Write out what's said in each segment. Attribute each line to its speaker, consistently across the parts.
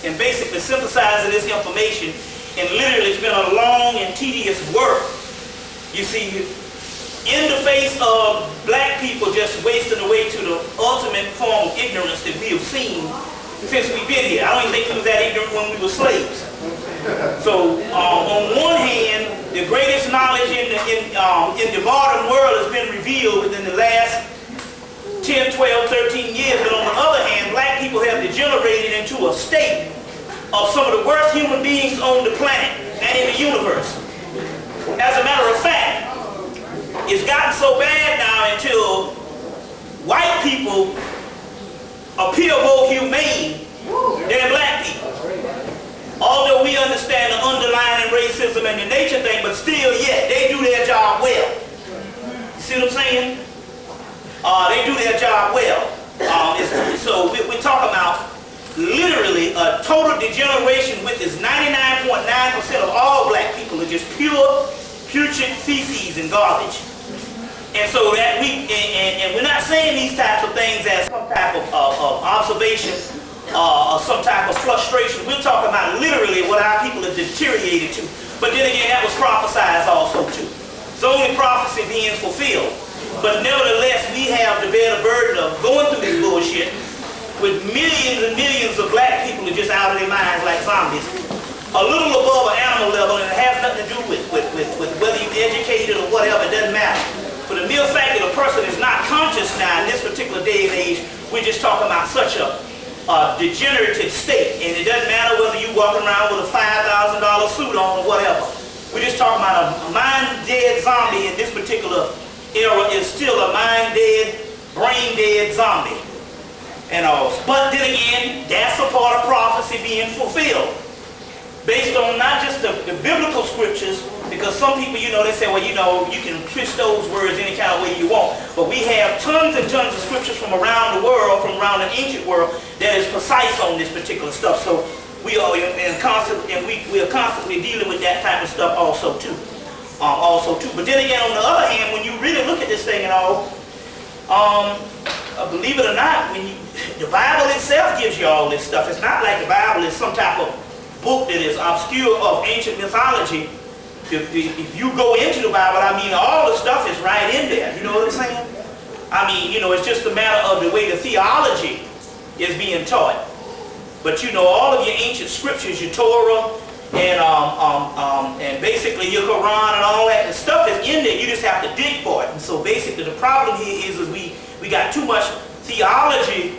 Speaker 1: and basically synthesizing this information, and literally it's been a long and tedious work. You see, in the face of black people just wasting away to the ultimate form of ignorance that we have seen since we've been here. I don't even think we was that ignorant when we were slaves. So on one hand, the greatest knowledge in the modern world has been revealed within the last 10, 12, 13 years, but on the other hand, black people have degenerated into a state of some of the worst human beings on the planet and in the universe. As a matter of fact, it's gotten so bad now until white people appear more humane than black people. Although we understand the underlying racism and the nature thing, but still yet, they do their job well. You see what I'm saying? They do their job well. So we're talking about literally a total degeneration, with this 99.9% of all black people are just putrid feces and garbage. And so that and we're not saying these types of things as some type of observation or some type of frustration. We're talking about literally what our people have deteriorated to. But then again, that was prophesied also too. It's only prophecy being fulfilled. But nevertheless, we have to bear the burden of going through this bullshit with millions and millions of black people who are just out of their minds like zombies. A little above an animal level, and it has nothing to do with whether you're educated or whatever, it doesn't matter. For the mere fact that a person is not conscious now in this particular day and age, we're just talking about such a degenerative state. And it doesn't matter whether you're walking around with a $5,000 suit on or whatever. We're just talking about a mind-dead zombie in this particular era is still a mind-dead, brain-dead zombie. And all. But then again, that's a part of prophecy being fulfilled. Based on not just the biblical scriptures, because some people, they say, well, you can twist those words any kind of way you want. But we have tons and tons of scriptures from around the world, from around the ancient world, that is precise on this particular stuff. So we are we are constantly dealing with that type of stuff also too. But then again, on the other hand, when you really look at this thing and all, believe it or not, the Bible itself gives you all this stuff. It's not like the Bible is some type of book that is obscure of ancient mythology. If you go into the Bible, all the stuff is right in there. You know what I'm saying? It's just a matter of the way the theology is being taught. But all of your ancient scriptures, your Torah, and basically your Quran and all that, the stuff is in there. You just have to dig for it. And so basically the problem here is we got too much theology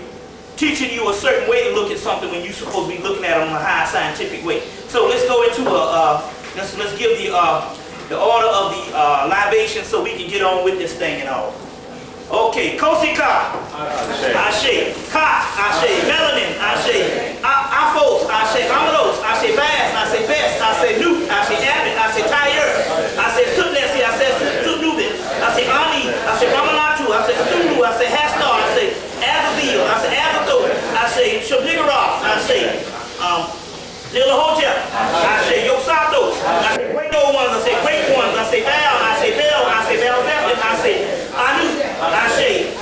Speaker 1: teaching you a certain way to look at something when you're supposed to be looking at it in a high scientific way. So let's go into let's give the order of the libation so we can get on with this thing and all. Okay, Kosi Ka, Ashe, Ka, Ashe, Melanin, Ashe, Afos, Ashe, Amados, Ashe, Bass, Ashe, Best, Ashe, Nuke, Ashe, Abbott, Ashe, Tyre, Ashe, Sutnesi, Ashe, Sutnubit, Ashe, Ani, Ashe, Ramanatu, Ashe, Cthulhu, Ashe, Hastar, Ashe, Azazel, Ashe, Azathoth, Ashe, Shabnigarov, Ashe, Nilahotep, Ashe, Yosatos, Ashe, Great Old Ones, Ashe, Great Ones, Ashe, Baal, Ashe, Bel, Ashe, Bel-Zephon, Ashe, Anu, Ashe,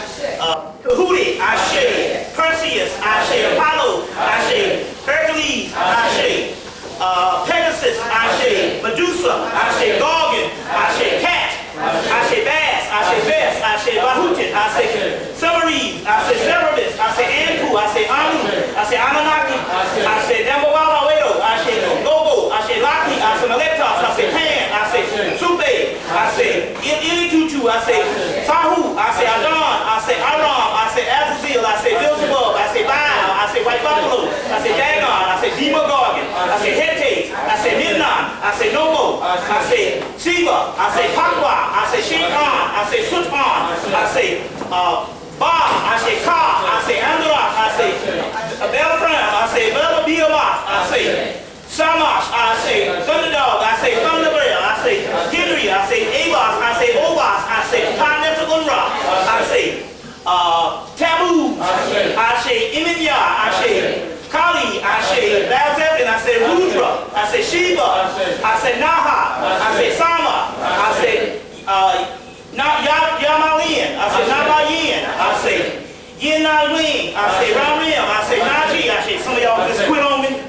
Speaker 1: Tahuti, Ashe, Perseus, Ashe, Apollo, Ashe, Hercules, Ashe, Pegasus, Ashe, Medusa, Ashe, Gorgon, Ashe, Cat, Ashe, Bass, Ashe, Best, Ashe, Bahutin, Ashe, Summaries, Ashe, Cerberus, Ashe, Anpu, Ashe, Anu, Ashe, Anunnaki, Ashe, Dambawala, Wedo, Ashe, Gogo, Ashe, Laki, Ashe, Meletos, Ashe, Pan, Ashe, Sube, Ashe, Ilitutu, Ashe, Sahu, Ashe, Adon, Ashe, Aram, Ashe, Azazel, Ashe, Beelzebub, Ashe, Baal, Ashe, White Buffalo, Ashe, Dagon, Ashe, Demogorgon, Ashe, Hetes, Ashe, Midnon, Ashe, Nomo, Ashe, Shiva, Ashe, Pakwa, Ashe, Shinkan, Ashe, Sutpan, Ashe, Ba, Ashe, Ka, Ashe, Andrak, Ashe, Belfram, Ashe, Belabiamat, Ashe, Shamash, Ashe, Thunderdog, Ashe, Thunderbell, Ashe, Henry, Ashe, Abas, Ashe, Obas, Ashe, Tanetagunra, Ashe, Tabu, Ashe, Iminya, Ashe, Kali, Ashe, Balzepin, Ashe, Rudra, Ashe, Shiva, Ashe, Naha, Ashe, Sama, Ashe, Yamalin, Ashe, Namayin, Ashe, Yin Nalwing, Ashe, Ramrim, Ashe, Naji, Ashe. Some of y'all just quit on me.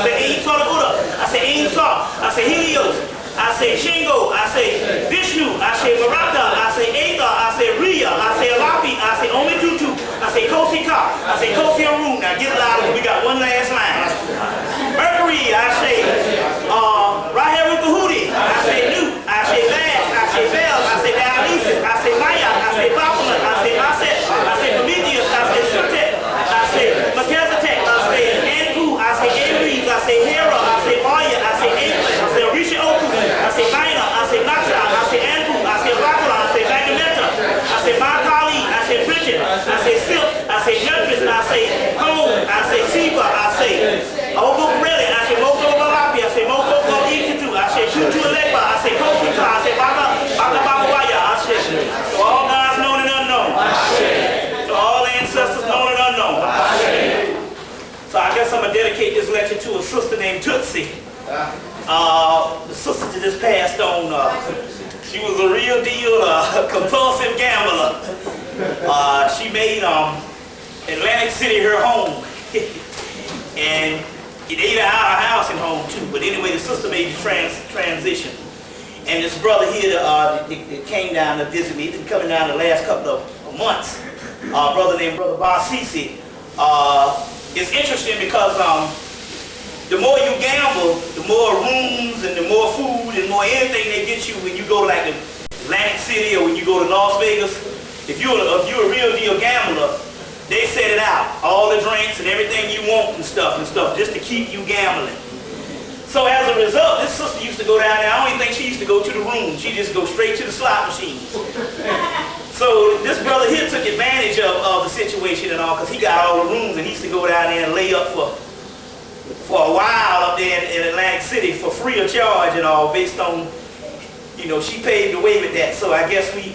Speaker 1: I say Aim Sala Buddha. I say Aim Sa. I say Helios. I say Shingo. I say Vishnu. I say Marata. I say Ether. I say Rhea. I say Alapi. I say Omitutu. I say Kosika. I say Kosi Arun. Now get louder. We got one last line. Mercury. I say Raheru Kahudi. I say Newt. I say Vaz. I say Bel. I say Dionysus. I say Maya. I say Baphomet. I say Aset. I say Prometheus. I say Sutet. I say Melchizedek. I say Anku. I say Aries. I say Hera. I say Maya. I say April. I say Risha Oku. I say Maina. I say Naksha. I say Anku. I say Bakra. I say Magnameta. I say Makali. I say Bridget. I say Silk. I say Judges. I say Home. I say Sheba. I say Ogo Pirelli. I say Moko Malapi. I say Moko Ikitu. I say Tutu Alekba. I say Kofika. I say Baka Babawaya. I say to all gods known and unknown. To all ancestors known and unknown. So I guess I'm going to dedicate this lecture to a sister named Tootsie. The sister that just passed on. She was a real deal compulsive gambler. She made Atlantic City her home. And it ate her out her house and home too. But anyway, the sister made the transition. And this brother here that came down to visit me, he's been coming down the last couple of months. Brother named Brother Basisi. It's interesting because the more you gamble, the more rooms and the more food and more anything they get you when you go to like Atlantic City or when you go to Las Vegas. If you're a real deal gambler, they set it out, all the drinks and everything you want and stuff, just to keep you gambling. So as a result, this sister used to go down there. I don't even think she used to go to the room. She just go straight to the slot machines. So this brother here took advantage of the situation and all, because he got all the rooms and he used to go down there and lay up for a while up there in Atlantic City for free of charge and all, based on, you know, she paved the way with that. So I guess we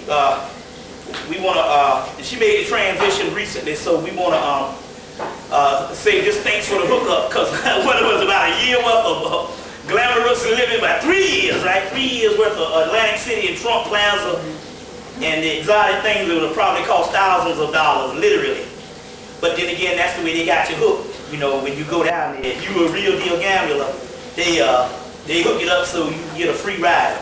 Speaker 1: want to, she made the transition recently, so we want to say just thanks for the hookup, because what it was about a year worth of glamorous living, about 3 years, right? 3 years worth of Atlantic City and Trump Plaza and the exotic things that would have probably cost thousands of dollars, literally. But then again, that's the way they got you hooked. You know, when you go down there, if you're a real deal gambler, they hook it up so you can get a free ride.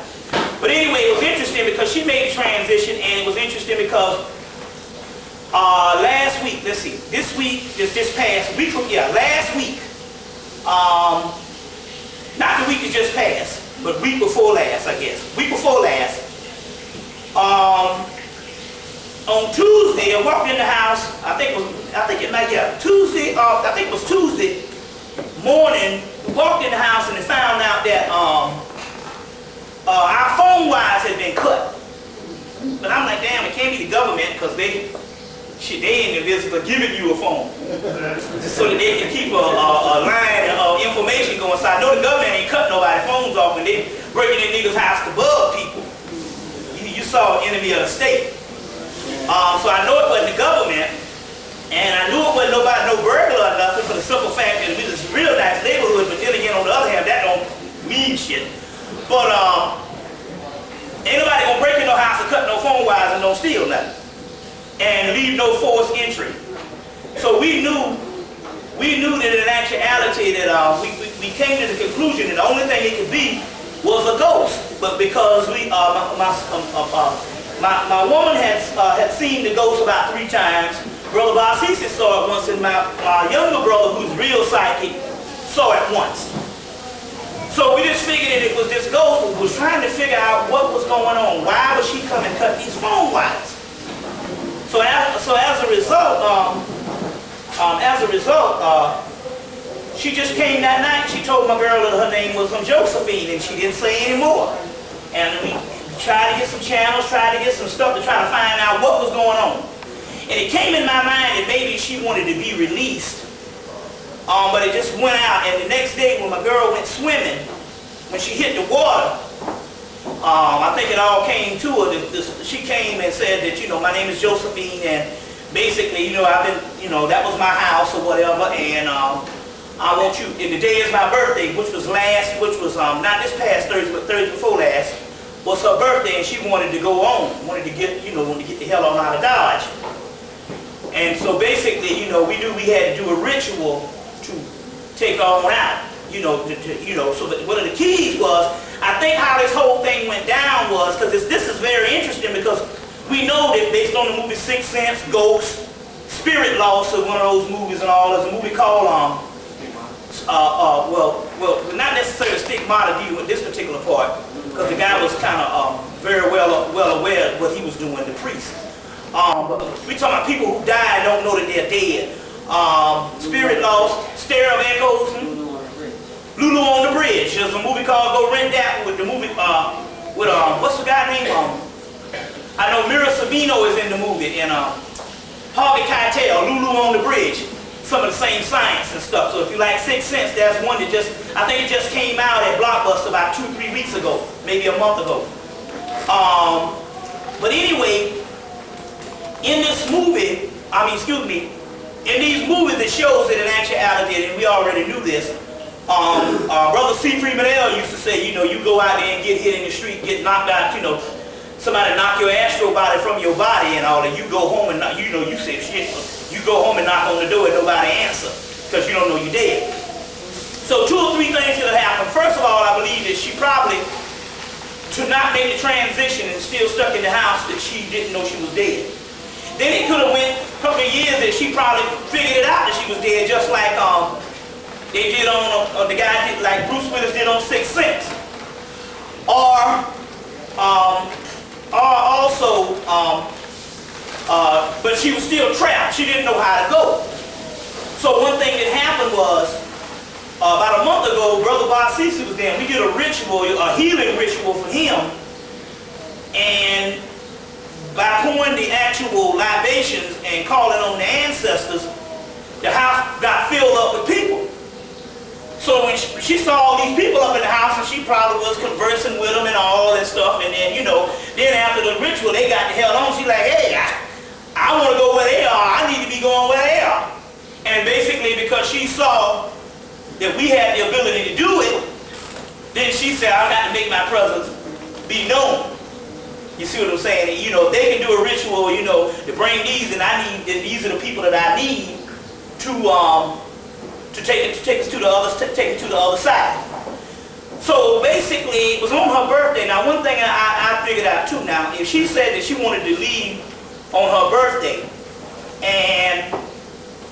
Speaker 1: But anyway, it was interesting because she made the transition, and it was interesting because last week, let's see, this week, this past week, last week, not the week that just passed, but week before last, I guess. Week before last, on Tuesday, I walked in the house, Tuesday morning, we walked in the house and they found out that our phone wires had been cut. But I'm like, damn, it can't be the government, because they in the business of giving you a phone. So that they can keep a line of information going. So I know the government ain't cut nobody's phones off when they breaking in niggas' house to bug people. You saw an enemy of the state. So I know it wasn't the government, and I knew it wasn't nobody, no burglar or nothing, for the simple fact that we was a real nice neighborhood, but then again, on the other hand, that don't mean shit. But ain't nobody gonna break in no house and cut no phone wires and don't steal nothing. And leave no forced entry. So we knew that in actuality that we came to the conclusion that the only thing it could be was a ghost. But because my woman had seen the ghost about 3 times. Brother Basisi saw it once, and my younger brother, who's real psychic, saw it once. So we just figured that it was this ghost who was trying to figure out what was going on. Why would she come and cut these phone wires? So as a result, she just came that night. She told my girl that her name was Josephine, and she didn't say any more. And we tried to get some channels, tried to get some stuff to try to find out what was going on. And it came in my mind that maybe she wanted to be released, but it just went out. And the next day when my girl went swimming, when she hit the water, I think it all came to her. She came and said that, you know, my name is Josephine, and basically, you know, that was my house or whatever, and I want you, and the day is my birthday, which was not this past Thursday, but Thursday before last, was her birthday, and she wanted to go on, wanted to get the hell on out of Dodge. And so basically, you know, we knew we had to do a ritual to take her on out. So one of the keys was, I think how this whole thing went down was, because this is very interesting, because we know that based on the movie Sixth Sense, Ghost, Spirit Lost is one of those movies and all. There's a movie called, well, not necessarily Stigmata deal with this particular part, because the guy was kind of very well aware of what he was doing, the priest. But we talking about people who die and don't know that they're dead. Spirit Lost, Stare of Echoes, Lulu on the Bridge. There's a movie called Go Rent That with the movie with what's the guy name? I know Mira Savino is in the movie, and Harvey Keitel, Lulu on the Bridge. Some of the same science and stuff. So if you like Sixth Sense, there's one that I think it just came out at Blockbuster about 2-3 weeks ago, maybe a month ago. But anyway, in this movie, in these movies it shows that in actuality, and we already knew this, Brother C. Freeman L. used to say, you go out there and get hit in the street, get knocked out, somebody knock your astral body from your body and all, and you go home and, you say shit, you go home and knock on the door and nobody answer, because you don't know you're dead. So 2 or 3 things could have happened. First of all, I believe that she probably, to not make the transition and still stuck in the house, that she didn't know she was dead. Then it could have went a couple of years that she probably figured it out that she was dead, just like they did on, the guy did, like Bruce Willis did on Sixth Sense. Or also, but she was still trapped. She didn't know how to go. So one thing that happened was, about a month ago, Brother Basisi was there. We did a ritual, a healing ritual for him. And by pouring the actual libations and calling on the ancestors, the house got filled up with people. So when she saw all these people up in the house, and she probably was conversing with them and all that stuff, and then, then after the ritual, they got the hell on. She's like, hey, I want to go where they are. I need to be going where they are. And basically, because she saw that we had the ability to do it, then she said, I got to make my presence be known. You see what I'm saying? And, if they can do a ritual, to bring these, and these are the people that I need to take us to the other side. So basically, it was on her birthday. Now, one thing I figured out too. Now, if she said that she wanted to leave on her birthday, and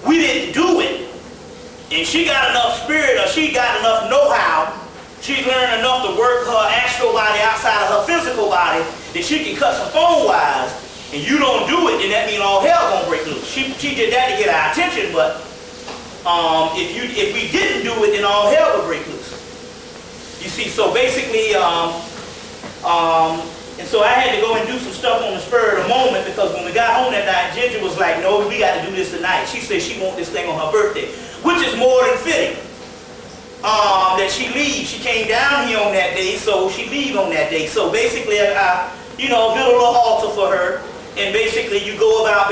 Speaker 1: we didn't do it, and she got enough spirit, or she got enough know-how, she learned enough to work her astral body outside of her physical body, that she can cut some phone wires, and you don't do it, then that means all hell gonna break loose. She did that to get our attention, but if we didn't do it, then all hell would break loose. You see, so basically, and so I had to go and do some stuff on the spur of the moment, because when we got home that night, Ginger was like, no, we got to do this tonight. She said she wants this thing on her birthday, which is more than fitting. That she leaves. She came down here on that day, so she leave on that day. So basically, I built a little altar for her, and basically you go about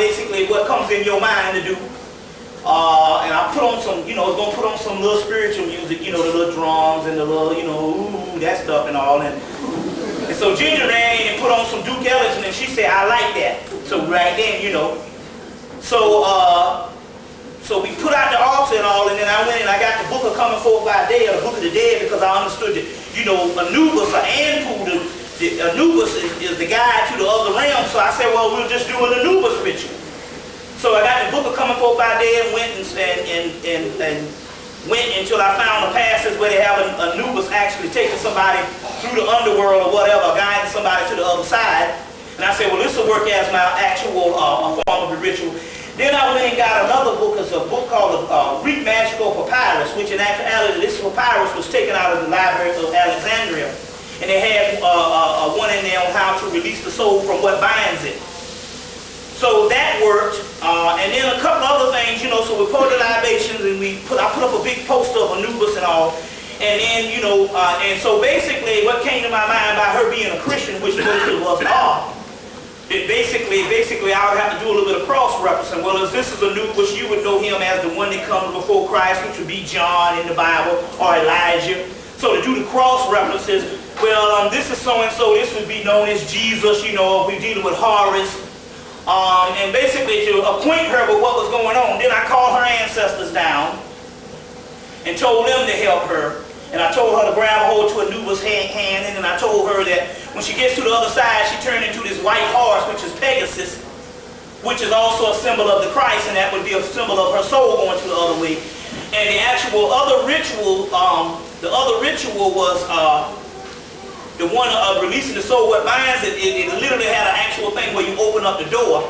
Speaker 1: what comes in your mind to do. And I put on some, it's going to put on some little spiritual music, the little drums and the little, ooh, that stuff and all. And so Ginger ran in and put on some Duke Ellington, and she said, I like that. So right then, so we put out the altar and all, and then I went and I got the book of Coming Forth by Day, or the Book of the Dead, because I understood that, Anubis or Anpu, Anubis is the guide to the other realm. So I said, well, we'll just do an Anubis ritual. So I got the book of Coming Forth by Day and went went until I found the passages where they have Anubis actually taking somebody through the underworld or whatever, guiding somebody to the other side. And I said, well, this will work as my actual form of the ritual. Then I went and got another book. It's a book called the Greek Magical Papyrus, which in actuality, this papyrus was taken out of the Library of Alexandria. And they had one in there on how to release the soul from what binds it. So that worked. And then a couple other things, so we poured the libations, and I put up a big poster of Anubis and all. And then, and so basically what came to my mind by her being a Christian, which was odd, that basically I would have to do a little bit of cross-reference. Well, as this is Anubis, you would know him as the one that comes before Christ, which would be John in the Bible, or Elijah. So to do the cross-references, well, this is so-and-so, this would be known as Jesus, if we're dealing with Horus. And basically to acquaint her with what was going on. Then I called her ancestors down, and told them to help her. And I told her to grab a hold to Anuba's hand, and then I told her that when she gets to the other side, she turned into this white horse, which is Pegasus, which is also a symbol of the Christ, and that would be a symbol of her soul going to the other way. And the actual other ritual, was the one of releasing the soul. What binds it, it literally had an actual thing where you open up the door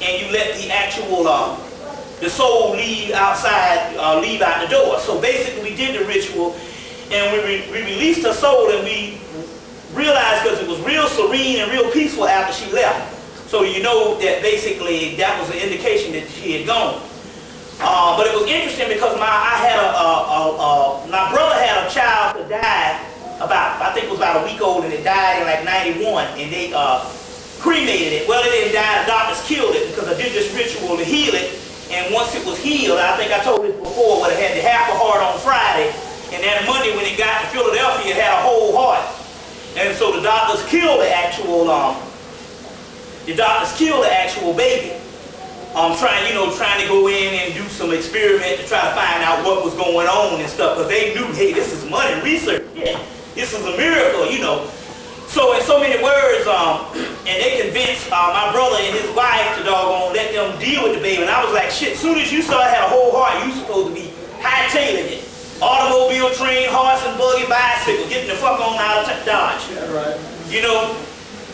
Speaker 1: and you let the actual the soul leave outside, leave out the door. So basically, we did the ritual, and we released her soul, and we realized, because it was real serene and real peaceful after she left. So you know that basically that was an indication that she had gone. But it was interesting because my brother had a child that died I think it was about a week old, and it died in like 91, and they cremated it. Well, it didn't die, the doctors killed it because I did this ritual to heal it, and once it was healed, I think I told you before, but it had the half a heart on Friday, and then Monday when it got to Philadelphia, it had a whole heart. And so the doctors killed the actual baby. Trying to go in and do some experiment to try to find out what was going on and stuff, because they knew, hey, this is money research. Yeah, this is a miracle, So in so many words, and they convinced my brother and his wife to let them deal with the baby. And I was like, shit, as soon as you saw it had a whole heart, you supposed to be hightailing it. Automobile, train, horse and buggy, bicycle, getting the fuck on out of Dodge. Yeah, right.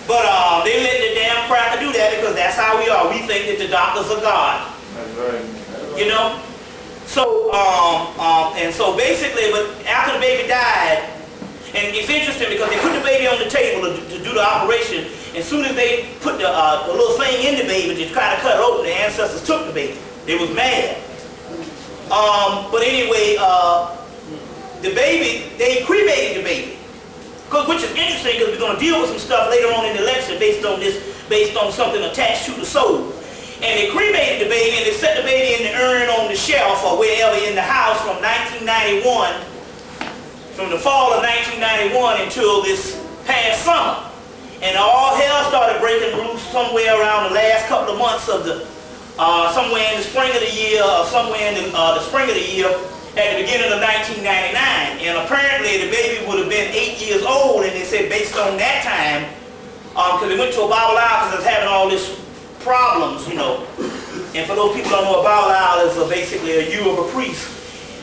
Speaker 1: But they let the damn cracker do that because that's how we are. We think that the doctors are God. That's right. That's right. So basically, but after the baby died, and it's interesting because they put the baby on the table to do the operation. As soon as they put the little thing in the baby to try to cut it open, the ancestors took the baby. They was mad. But anyway, the baby, they cremated the baby. Which is interesting because we're going to deal with some stuff later on in the lecture based on something attached to the soul. And they cremated the baby, and they set the baby in the urn on the shelf or wherever in the house from 1991, from the fall of 1991 until this past summer. And all hell started breaking loose somewhere around the last couple of months of somewhere in the spring of the year, or somewhere in the spring of the year, at the beginning of 1999, and apparently the baby would have been 8 years old, and they said based on that time, because they went to a Bible owl because it was having all these problems, and for those people who don't know, a Bible owl is basically a you of a priest,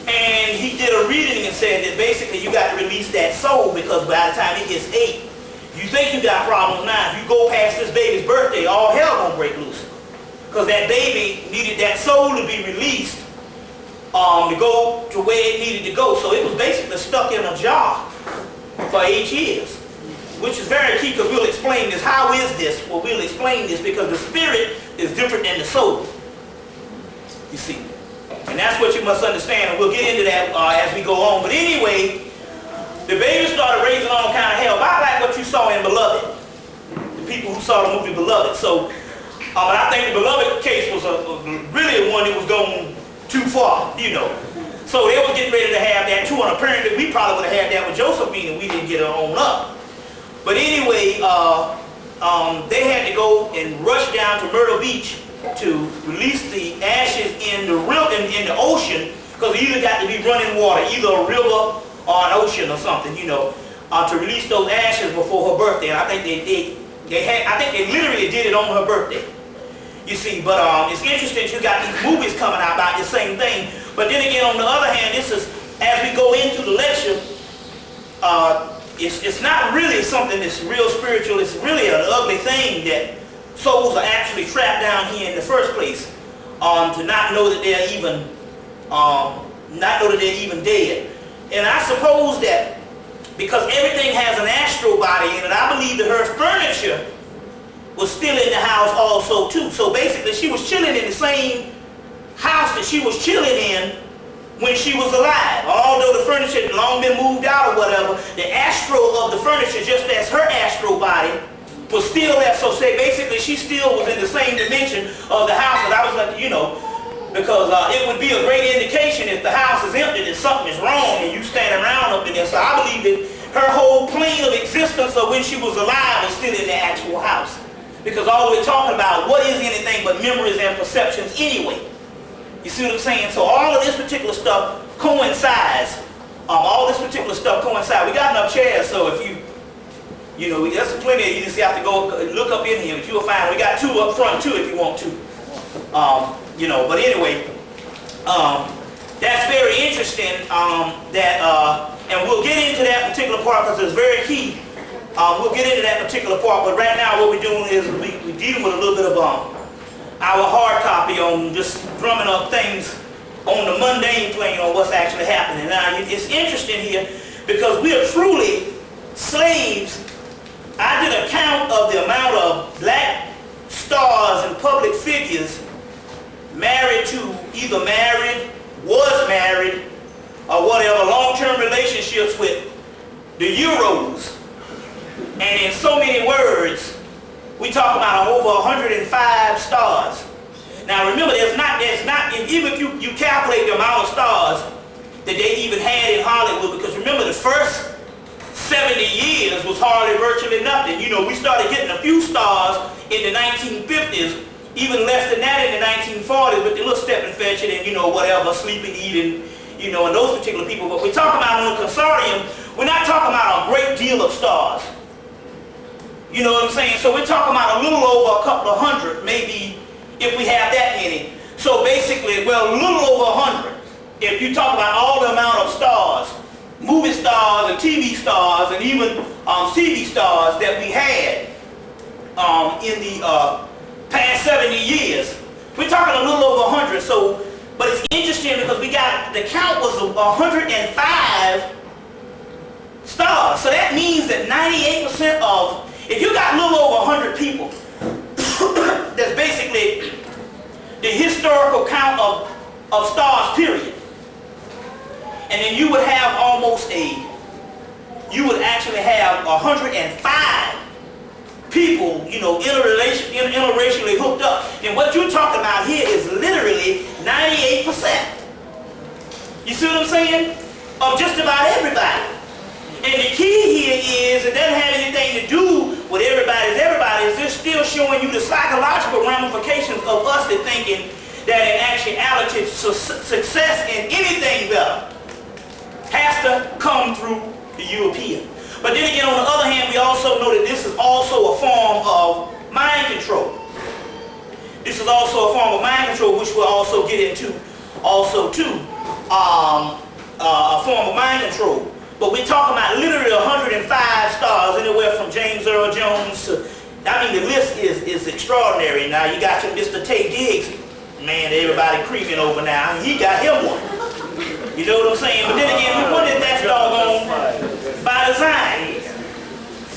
Speaker 1: and he did a reading and said that basically you got to release that soul, because by the time it gets 8, you think you got problems now. If you go past this baby's birthday, all hell gonna break loose, because that baby needed that soul to be released to go to where it needed to go. So it was basically stuck in a jar for 8 years, which is very key because we'll explain this. How is this? Well, we'll explain this because the spirit is different than the soul, you see. And that's what you must understand, and we'll get into that as we go on. But anyway, the baby started raising all kind of hell, about like what you saw in Beloved, the people who saw the movie Beloved. So, but I think the Beloved case was really one that was going too far, So they were getting ready to have that too, and apparently we probably would have had that with Josephine and we didn't get her on up. But anyway, they had to go and rush down to Myrtle Beach to release the ashes in the ocean, because it either got to be running water, either a river or an ocean or something, to release those ashes before her birthday. And I think they literally did it on her birthday. You see, but it's interesting you got these movies coming out about the same thing. But then again, on the other hand, this is, as we go into the lecture, it's not really something that's real spiritual. It's really an ugly thing that souls are actually trapped down here in the first place, to not know that they're even dead. And I suppose that because everything has an astral body in it, I believe that her furniture was still in the house also too. So basically she was chilling in the same house that she was chilling in when she was alive. Although the furniture had long been moved out or whatever, the astral of the furniture, just as her astral body, was still there. So say basically she still was in the same dimension of the house. And I was like, because it would be a great indication if the house is empty that something is wrong and you standing around up in there. So I believe that her whole plane of existence of when she was alive was still in the actual house. Because all we're talking about, what is anything but memories and perceptions anyway? You see what I'm saying? So all of this particular stuff coincides. All this particular stuff coincides. We got enough chairs, so if you know, there's plenty. You just have to go look up in here, but you'll find we got 2 up front too if you want to. You know, but anyway, that's very interesting. And we'll get into that particular part because it's very key. We'll get into that particular part, but right now what we're doing is we're dealing with a little bit of our hard copy on just drumming up things on the mundane plane on what's actually happening. Now, it's interesting here because we are truly slaves. I did a count of the amount of black stars and public figures married to, either married, was married, or whatever, long-term relationships with the Euros. And in so many words, we talk about over 105 stars. Now remember, there's not, even if you calculate the amount of stars that they even had in Hollywood, because remember the first 70 years was hardly virtually nothing. You know, we started getting a few stars in the 1950s, even less than that in the 1940s with the little step and fetch it and, you know, whatever, sleeping, eating, you know, and those particular people. But we're talking about on the consortium, we're not talking about a great deal of stars. You know what I'm saying? So we're talking about a little over a couple of hundred, maybe, if we have that many. So basically, well, a little over 100. If you talk about all the amount of stars, movie stars and TV stars and even TV stars that we had in the past 70 years, we're talking a little over 100. So, but it's interesting because we got, the count was 105 stars. So that means that 98% of, if you got a little over 100 people, that's basically the historical count of stars, period. And then you would have you would actually have 105 people, you know, interracially hooked up. And what you're talking about here is literally 98%. You see what I'm saying? Of just about everybody. And the key here is, it doesn't have anything to do with everybody, is just still showing you the psychological ramifications of us that thinking that in actuality success in anything better has to come through the European. But then again, on the other hand, we also know that this is also a form of mind control. This is also a form of mind control, which we'll also get into also too, a form of mind control. But we're talking about literally 105 stars, anywhere from James Earl Jones to, I mean, the list is extraordinary. Now you got your Mr. Tay Diggs, man, everybody creeping over now. He got him one. You know what I'm saying? But then again, we wondered if that's doggone by design.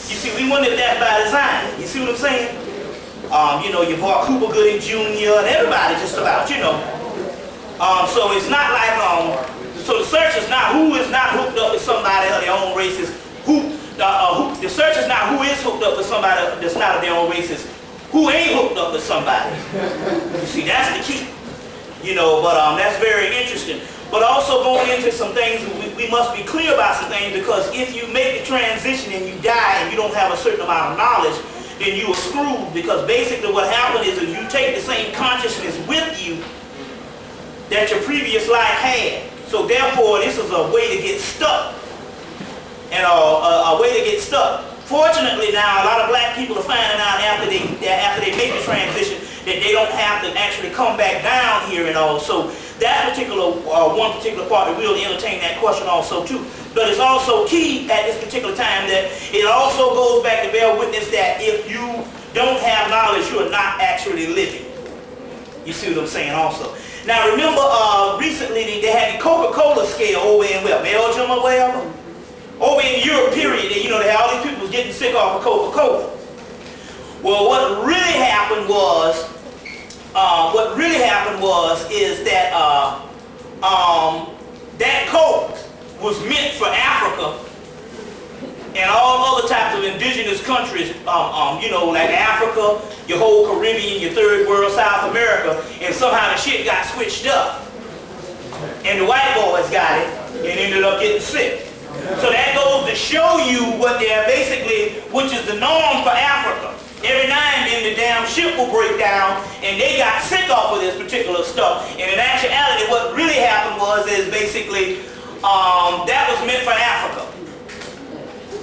Speaker 1: You see, we wondered if that's by design. You see what I'm saying? You know, your boy Cooper Gooding Jr. and everybody just about, you know. So it's not like, so the search is not who is not hooked up with somebody of their own races. The search is not who is hooked up with somebody that's not of their own races. Who ain't hooked up with somebody. You see, that's the key. You know, but that's very interesting. But also going into some things, we must be clear about some things, because if you make the transition and you die and you don't have a certain amount of knowledge, then you are screwed. Because basically what happened is you take the same consciousness with you that your previous life had. So therefore, this is a way to get stuck, and a way to get stuck. Fortunately now, a lot of black people are finding out after they make the transition that they don't have to actually come back down here and all. So that particular, one particular part, we'll entertain that question also too. But it's also key at this particular time that it also goes back to bear witness that if you don't have knowledge, you are not actually living. You see what I'm saying also. Now remember, recently they had the Coca-Cola scale over in Belgium or wherever. Over in Europe, period, you know, they had all these people was getting sick off of Coca-Cola. Well, what really happened was, is that that Coke was meant for Africa and all other types of indigenous countries, you know, like Africa, your whole Caribbean, your third world, South America, and somehow the shit got switched up. And the white boys got it and ended up getting sick. So that goes to show you what they're basically, which is the norm for Africa. Every now and then the damn ship will break down, and they got sick off of this particular stuff. And in actuality, what really happened is basically that was meant for Africa.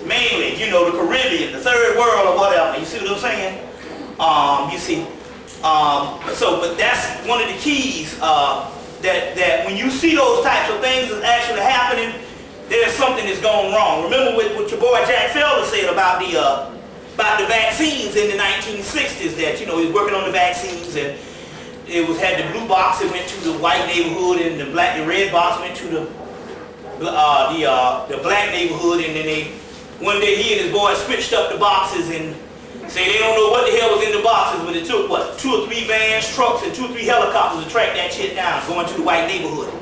Speaker 1: Mainly, you know, the Caribbean, the third world or whatever. You see what I'm saying? You see. But that's one of the keys, that when you see those types of things that's actually happening, there's something that's going wrong. Remember what your boy Jack Felder said about the vaccines in the 1960s, that, you know, he was working on the vaccines, and it had the blue box that went to the white neighborhood, and the red box went to the black neighborhood, and then one day he and his boys switched up the boxes and say they don't know what the hell was in the boxes, but it took, what, 2 or 3 vans, trucks, and 2 or 3 helicopters to track that shit down, going to the white neighborhood.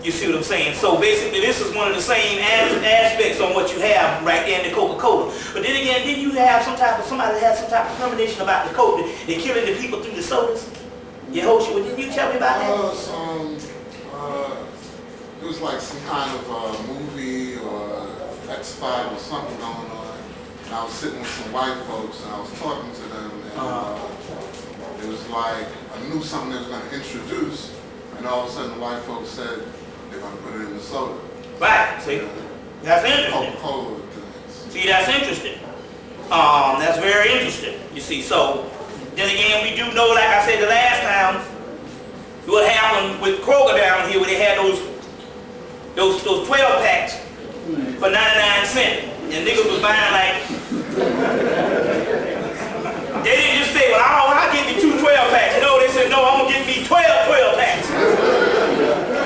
Speaker 1: You see what I'm saying? So basically, this is one of the same aspects on what you have right there in the Coca-Cola. But then again, didn't you have somebody had some type of premonition about the Coke? They're killing the people through the sodas? Yehoshua, didn't you tell me about that?
Speaker 2: It was like some kind of movie or X-Files or something going on. And I was sitting with some white folks and I was talking to them, and it was like I knew something they was going to introduce, and all of a sudden the white folks said they're going to put it in the soda.
Speaker 1: Right, see? That's interesting.
Speaker 2: Coca-Cola things.
Speaker 1: See, that's interesting. That's very interesting, you see. So, then again, we do know, like I said the last time, what happened with Kroger down here, where they had those 12 packs for 99 cents. And niggas was buying like, they didn't just say, well, I'll get me 2 12 packs. No, they said, no, I'm going to get me 12 packs.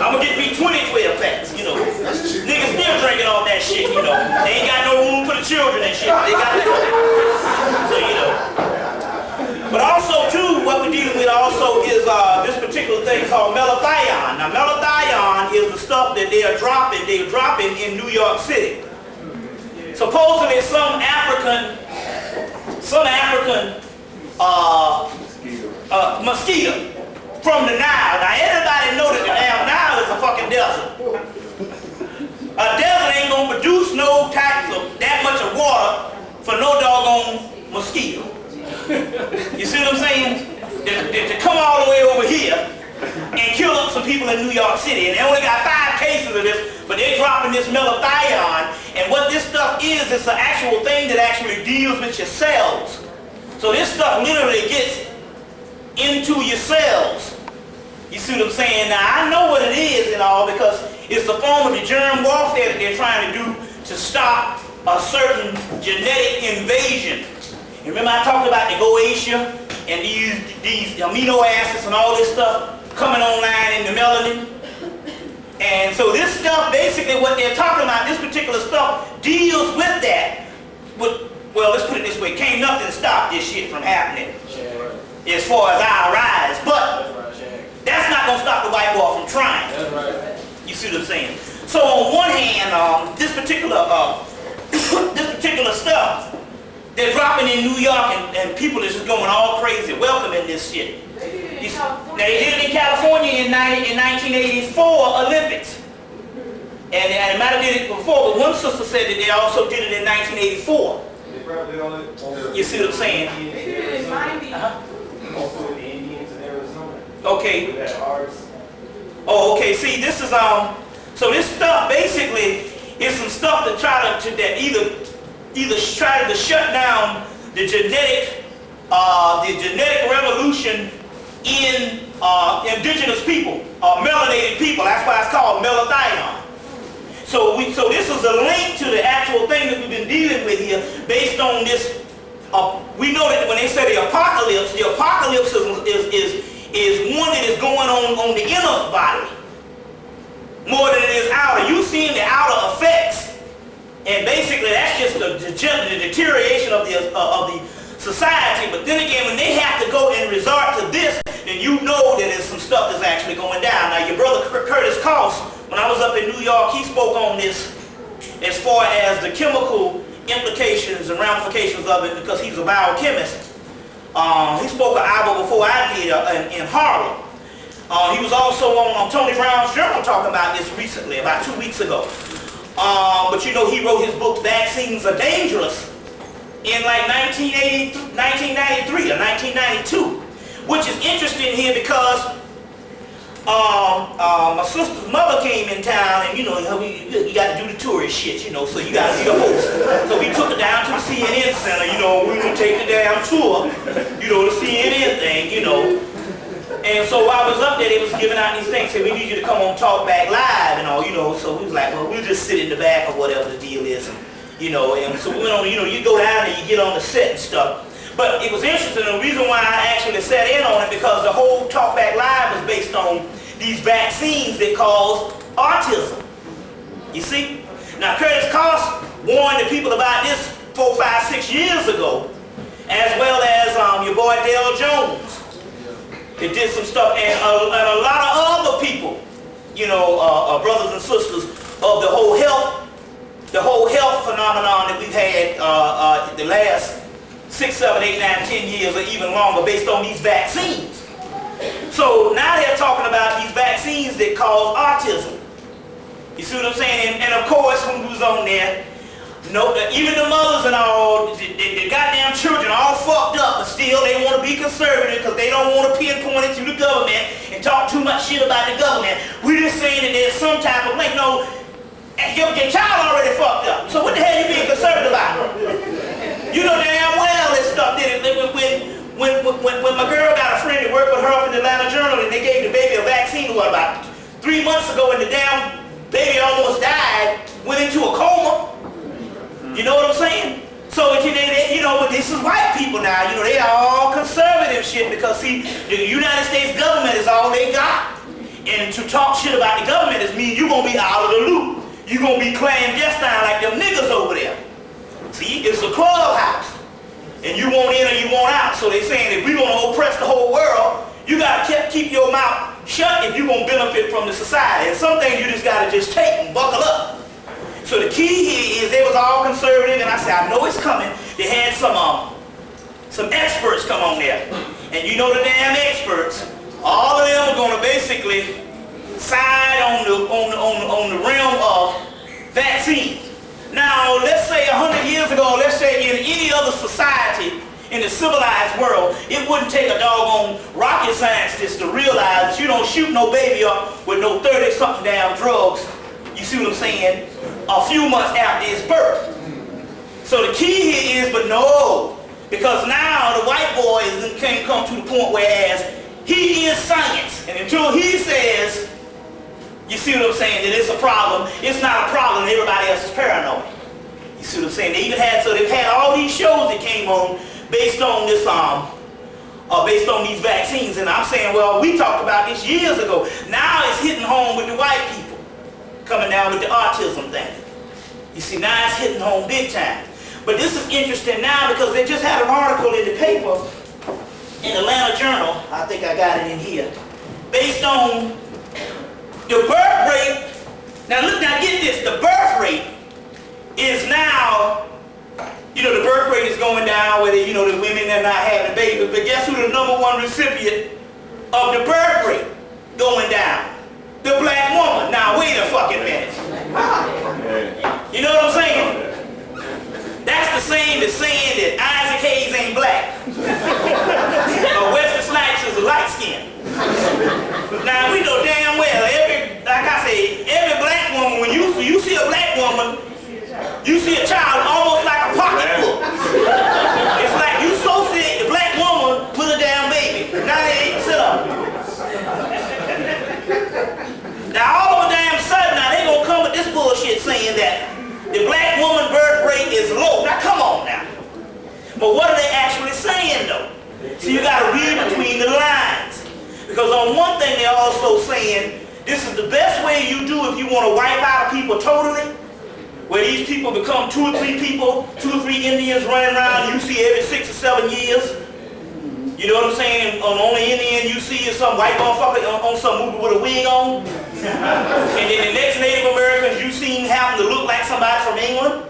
Speaker 1: I'm going to get me 20 12 packs, you know. Niggas still drinking all that shit, you know. They ain't got no room for the children and shit. They got that. So, you know. But also, too, what we're dealing with also is this particular thing called melathion. Now, melathion is the stuff that they're dropping in New York City. Supposedly some African mosquito from the Nile. Now everybody know that the damn Nile is a fucking desert. A desert ain't gonna produce no type of that much of water for no doggone mosquito. You see what I'm saying? To come all the way over here and kill up some people in New York City, and they only got 5 cases of this, but they're dropping this melathion. And what this stuff is, it's an actual thing that actually deals with your cells. So this stuff literally gets into your cells. You see what I'm saying? Now, I know what it is and all, because it's a form of the germ warfare that they're trying to do to stop a certain genetic invasion. You remember I talked about the Goetia and these amino acids and all this stuff coming online in the melanin? And so this stuff, basically what they're talking about, this particular stuff, deals with that. Well, let's put it this way, can't nothing stop this shit from happening as far as our rise. But that's not going to stop the white boy from trying. You see what I'm saying? So on one hand, this particular stuff, they're dropping in New York, and people are just going all crazy welcoming this shit. They did it in California in 1984 Olympics. And they might have did it before, but one sister said that they also did it in 1984. You see what I'm saying?
Speaker 3: They did it in Miami. Also with the Indians in Arizona.
Speaker 1: Okay.
Speaker 3: With that ours.
Speaker 1: Oh, okay. See, this is so this stuff basically is some stuff that that either try to shut down the genetic revolution in indigenous people, melanated people. That's why it's called melathion. So this is a link to the actual thing that we've been dealing with here, based on this. We know that when they say the apocalypse is one that is going on the inner body more than it is outer. You seeing the outer effects, and basically that's just the deterioration of the society. But then again, when they have to go and resort to this, then you know that there's some stuff that's actually going down. Now, your brother Curtis Cost, when I was up in New York, he spoke on this as far as the chemical implications and ramifications of it, because he's a biochemist. He spoke an hour before I did in Harlem. He was also on Tony Brown's Journal talking about this recently, about 2 weeks ago. But you know, he wrote his book, Vaccines Are Dangerous. in like 1993 or 1992, which is interesting here because my sister's mother came in town, and you know, you got to do the tourist shit, you know, so you got to be the host. So we took her down to the CNN Center, you know, we would take the damn tour, you know, the CNN thing, you know. And so while I was up there, they was giving out these things, saying we need you to come on Talk Back Live and all, you know. So we was like, well, we'll just sit in the back or whatever the deal is, you know. And so we went on, you know, you go down and you get on the set and stuff. But it was interesting, the reason why I actually sat in on it, because the whole Talk Back Live was based on these vaccines that cause autism. You see? Now Curtis Cost warned the people about this 4, 5, 6 years ago, as well as your boy Dale Jones. They did some stuff, and a lot of other people, you know, brothers and sisters of the whole health phenomenon that we've had the last 6, 7, 8, 9, 10 years or even longer based on these vaccines. So now they're talking about these vaccines that cause autism. You see what I'm saying? And of course, when we was on there, no, even the mothers and all, the goddamn children all fucked up, but still they want to be conservative because they don't want to pinpoint it to the government and talk too much shit about the government. We're just saying that there's some type of, like, no, your child already fucked up. So what the hell you being conservative about? You know damn well this stuff did it. When my girl got a friend that worked with her up in the Atlanta Journal, and they gave the baby a vaccine, what, about 3 months ago, and the damn baby almost died, went into a coma. You know what I'm saying? So, you know, but this is white people now, you know, they are all conservative shit because, see, the United States government is all they got. And to talk shit about the government is mean you're going to be out of the loop. You're going to be clandestine like them niggas over there. See, it's a clubhouse. And you want in or you want out. So they're saying if we're going to oppress the whole world, you got to keep your mouth shut if you're going to benefit from the society. And some things you just got to just take and buckle up. So the key here is they was all conservative, and I said, I know it's coming. They had some experts come on there. And you know the damn experts, all of them are going to basically side on the realm of vaccines. Now, let's say 100 years ago, let's say in any other society in the civilized world, it wouldn't take a doggone rocket scientist to realize that you don't shoot no baby up with no 30-something damn drugs, you see what I'm saying, a few months after its birth. So the key here is, but no, because now the white boys can't come to the point whereas he is science, and until he says, you see what I'm saying, that it's a problem, it's not a problem, everybody else is paranoid. You see what I'm saying? They even had, so they've had all these shows that came on based on this, based on these vaccines, and I'm saying, well, we talked about this years ago. Now it's hitting home with the white people, coming down with the autism thing. You see, now it's hitting home big time. But this is interesting now because they just had an article in the paper, in the Atlanta Journal, I think I got it in here, based on the birth rate. Now look, now get this, the birth rate is now, you know, the birth rate is going down where, you know, the women are not having babies, but guess who the #1 recipient of the birth rate going down? The black woman. Now wait a fucking minute. You know what I'm saying? That's the same as saying that Isaac Hayes ain't black. Or Wesley Snipes is a light skin. Now we know damn well, like I say, every black woman, when you see a black woman, you see a child almost like a pocketbook. It's like you associate the black woman with a damn baby. Now they ain't sit up. Now all of a damn sudden, now they gonna come with this bullshit saying that the black woman birth rate is low. Now come on now. But what are they actually saying though? So you gotta read between the lines. Because on one thing they're also saying, this is the best way you do if you want to wipe out people totally, where these people become 2 or 3 people, 2 or 3 Indians running around you see every 6 or 7 years. You know what I'm saying? On the only Indian you see is some white motherfucker on some movie with a wig on. And then the next Native Americans you seen happen to look like somebody from England.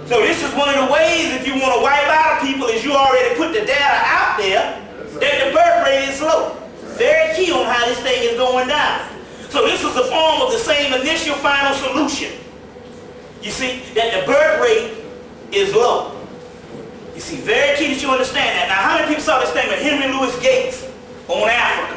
Speaker 1: So this is one of the ways if you want to wipe out people is you already put the data out there that the birth rate is low. Very key on how this thing is going down. So this is the form of the same initial final solution. You see, that the birth rate is low. You see, very key that you understand that. Now, how many people saw this thing with Henry Louis Gates on Africa?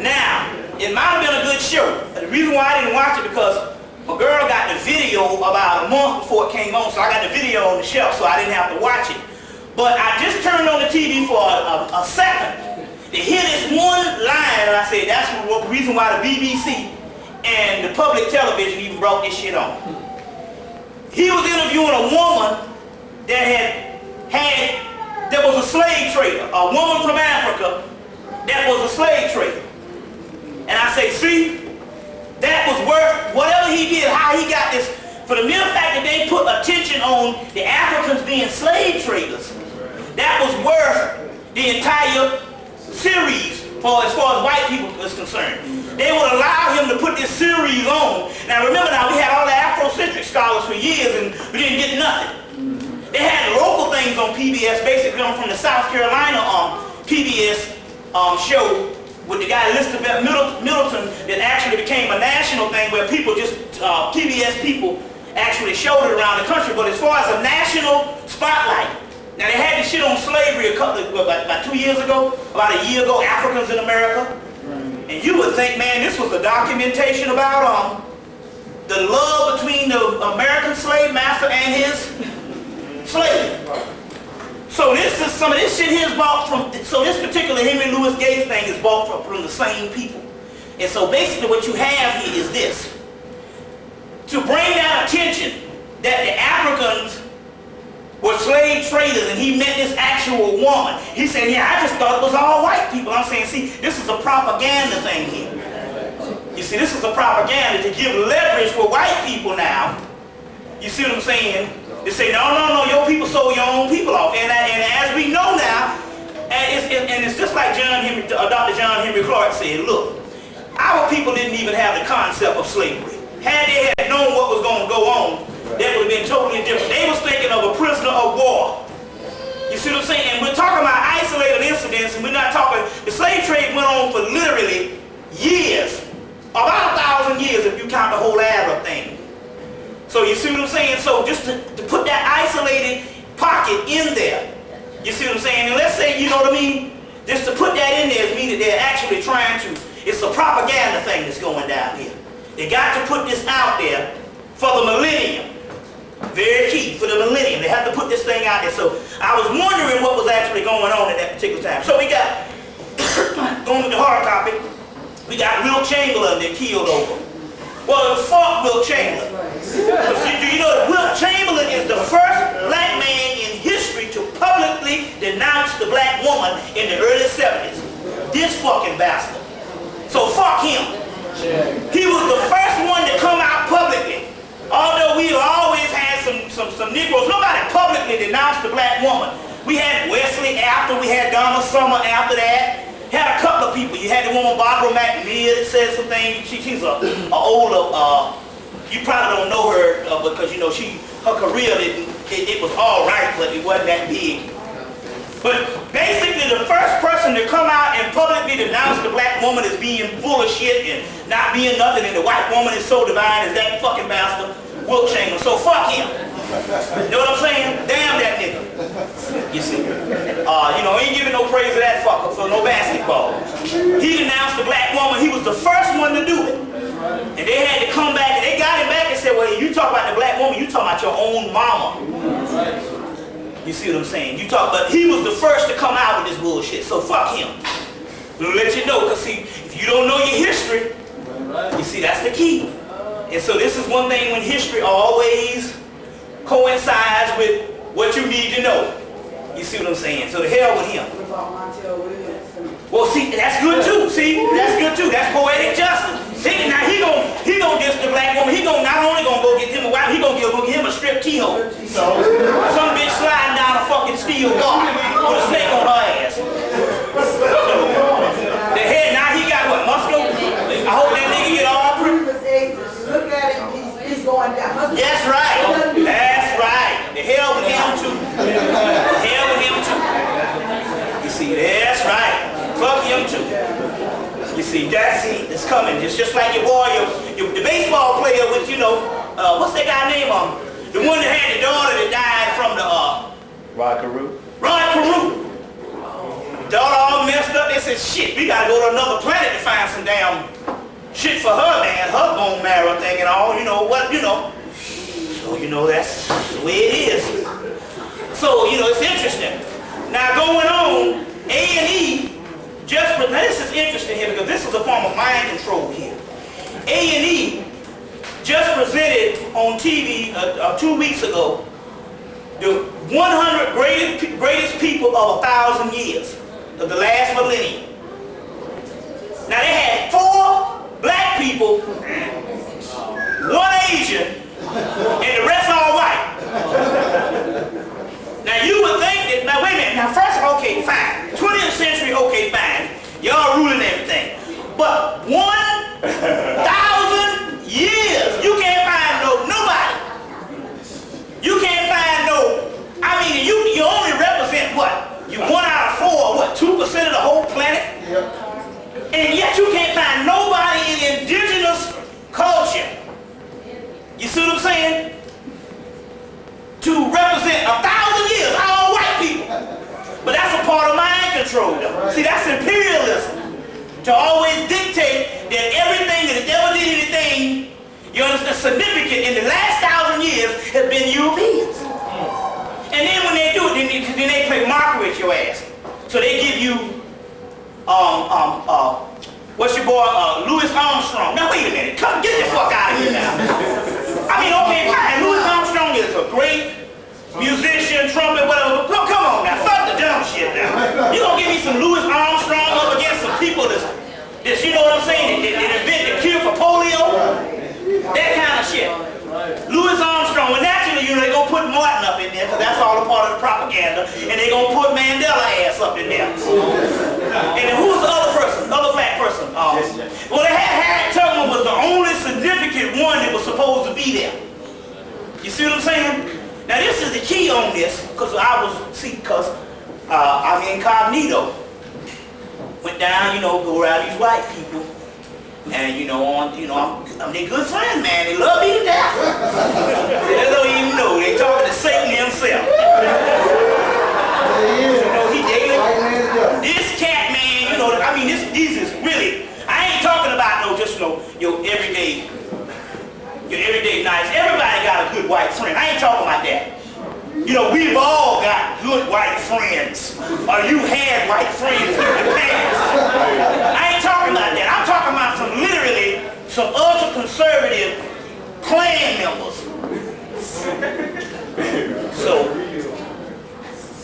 Speaker 1: Now, it might have been a good show. The reason why I didn't watch it because my girl got the video about a month before it came on, so I got the video on the shelf, so I didn't have to watch it. But I just turned on the TV for a second to hear this one line, and I said, that's the reason why the BBC and the public television even brought this shit on. He was interviewing a woman that was a slave trader, a woman from Africa that was a slave trader. And I say, see, that was worth whatever he did, how he got this, for the mere fact that they put attention on the Africans being slave traders, that was worth the entire series as far as white people is concerned. They would allow him to put this series on. Now remember now, we had all the Afrocentric scholars for years and we didn't get nothing. They had local things on PBS, basically from the South Carolina PBS show with the guy Elizabeth Middleton that actually became a national thing where people just, PBS people actually showed it around the country. But as far as a national spotlight, now they had this shit on slavery about 2 years ago, about a year ago, Africans in America. And you would think, man, this was a documentation about the love between the American slave master and his slave. So this is some of this shit here is bought from, so this particular Henry Louis Gates thing is bought from the same people. And so basically what you have here is this. To bring that attention that the Africans were slave traders and he met this actual woman. He said, yeah, I just thought it was all white people. I'm saying, see, this is a propaganda thing here. You see, this is a propaganda to give leverage for white people now. You see what I'm saying? They say, no, your people sold your own people off. And as we know now, and it's just like Dr. John Henry Clark said, look, our people didn't even have the concept of slavery. Had they had known what was going to go on, that would have been totally different. They was thinking of a prisoner of war. You see what I'm saying? And we're talking about isolated incidents, and we're not talking, the slave trade went on for literally years. About 1,000 years if you count the whole Arab thing. So you see what I'm saying? So just to put that isolated pocket in there, you see what I'm saying? And let's say, you know what I mean? Just to put that in there is mean that they're actually trying to, it's a propaganda thing that's going down here. They got to put this out there for the millennium. Very key, for the millennium. They have to put this thing out there. So I was wondering what was actually going on at that particular time. So we got, going with the hard topic, we got Wilt Chamberlain that killed over. Well, fuck Wilt Chamberlain. Do you know that Wilt Chamberlain is the first black man in history to publicly denounce the black woman in the early 70s? This fucking bastard. So fuck him. He was the first one to come out publicly. Although we always had some Negroes, nobody publicly denounced the black woman. We had Wesley after, we had Donna Summer after that. Had a couple of people. You had the woman Barbara McNeil that said some things. She's a older, you probably don't know her because you know her career it was all right, but it wasn't that big. But basically the first person to come out and publicly denounce the black woman as being full of shit and not being nothing and the white woman is so divine as that fucking bastard, Wilt Chamberlain. So fuck him. You know what I'm saying? Damn that nigga. You see? You know, ain't giving no praise to that fucker for no basketball. He denounced the black woman. He was the first one to do it. And they had to come back and they got him back and said, well, you talk about the black woman, you talk about your own mama. You see what I'm saying? But he was the first to come out with this bullshit. So fuck him. We'll let you know, because see, if you don't know your history, you see, that's the key. And so this is one thing when history always coincides with what you need to know. You see what I'm saying? So the hell with him. Well, see, that's good too. See, that's good too. That's poetic justice. See, now he gonna diss the black woman. He not only gonna go get him a wife, he gonna go get him a strip keyhole. Some bitch sliding down a fucking steel bar with a snake on her ass. The head, now he got what, muscle? I hope that nigga get all pretty.
Speaker 4: Look at him, he's going down.
Speaker 1: That's right. That's right. The hell with him too. The hell with him too. You see, that's right. Fuck him too. You see, it's coming. It's just like your boy, the baseball player with, you know, what's that guy name? The one that had the daughter that died from the
Speaker 5: Rod Carew.
Speaker 1: Rod Carew. Daughter all messed up. They said, shit, we gotta go to another planet to find some damn shit for her, man. Her bone marrow thing and all, you know what, you know. So, you know, that's the way it is. So, you know, it's interesting. Now, going on, A&E just, now this is interesting here because this is a form of mind control here. A&E just presented on TV 2 weeks ago the 100 greatest people of 1,000 years of the last millennium. Now they had 4 black people, 1 Asian, and the rest all white. Now you would think that, now wait a minute, now first, okay, fine. 20th century, okay, fine. Y'all ruling everything. But 1,000 years, you can't find nobody. You can't find I mean, you only represent what? You 1 out of 4, what, 2% of the whole planet?
Speaker 2: Yep.
Speaker 1: And yet you can't find nobody in indigenous culture. You see what I'm saying? To represent 1,000 years, all white people. But that's a part of mind control, though. See, that's imperialism. To always dictate that everything that has ever did anything, you understand, significant in the last 1,000 years has been Europeans. And then when they do it, then they play mockery with your ass. So they give you, what's your boy, Louis Armstrong. Now wait a minute, come get the fuck out of here now. I mean, okay, fine, Louis Armstrong is a great musician, trumpet, whatever. But come on now, fuck the dumb shit now. You gonna give me some Louis Armstrong up against some people that's you know what I'm saying, that invent the cure for polio? That kind of shit. Louis Armstrong, well naturally, you know, they gonna put Martin up in there because that's all a part of the propaganda, and they gonna put Mandela ass up in there. And then who's the other person, other black person? Well, they had Harriet Tubman was the only significant one that was supposed to be there. You see what I'm saying? Now this is the key on this, because I'm incognito. Went down, you know, go around these white people. And you know, I'm their good friend, man. They love me to death. They don't even know. They talking to Satan himself. You know, this cat, man. You know, I mean, these is really. I ain't talking about just your everyday nice. Everybody got a good white friend. I ain't talking about that. You know, we've all got good white friends. Or you had white friends in the past. I ain't talking about that. I'm talking about some ultra-conservative Klan members. So,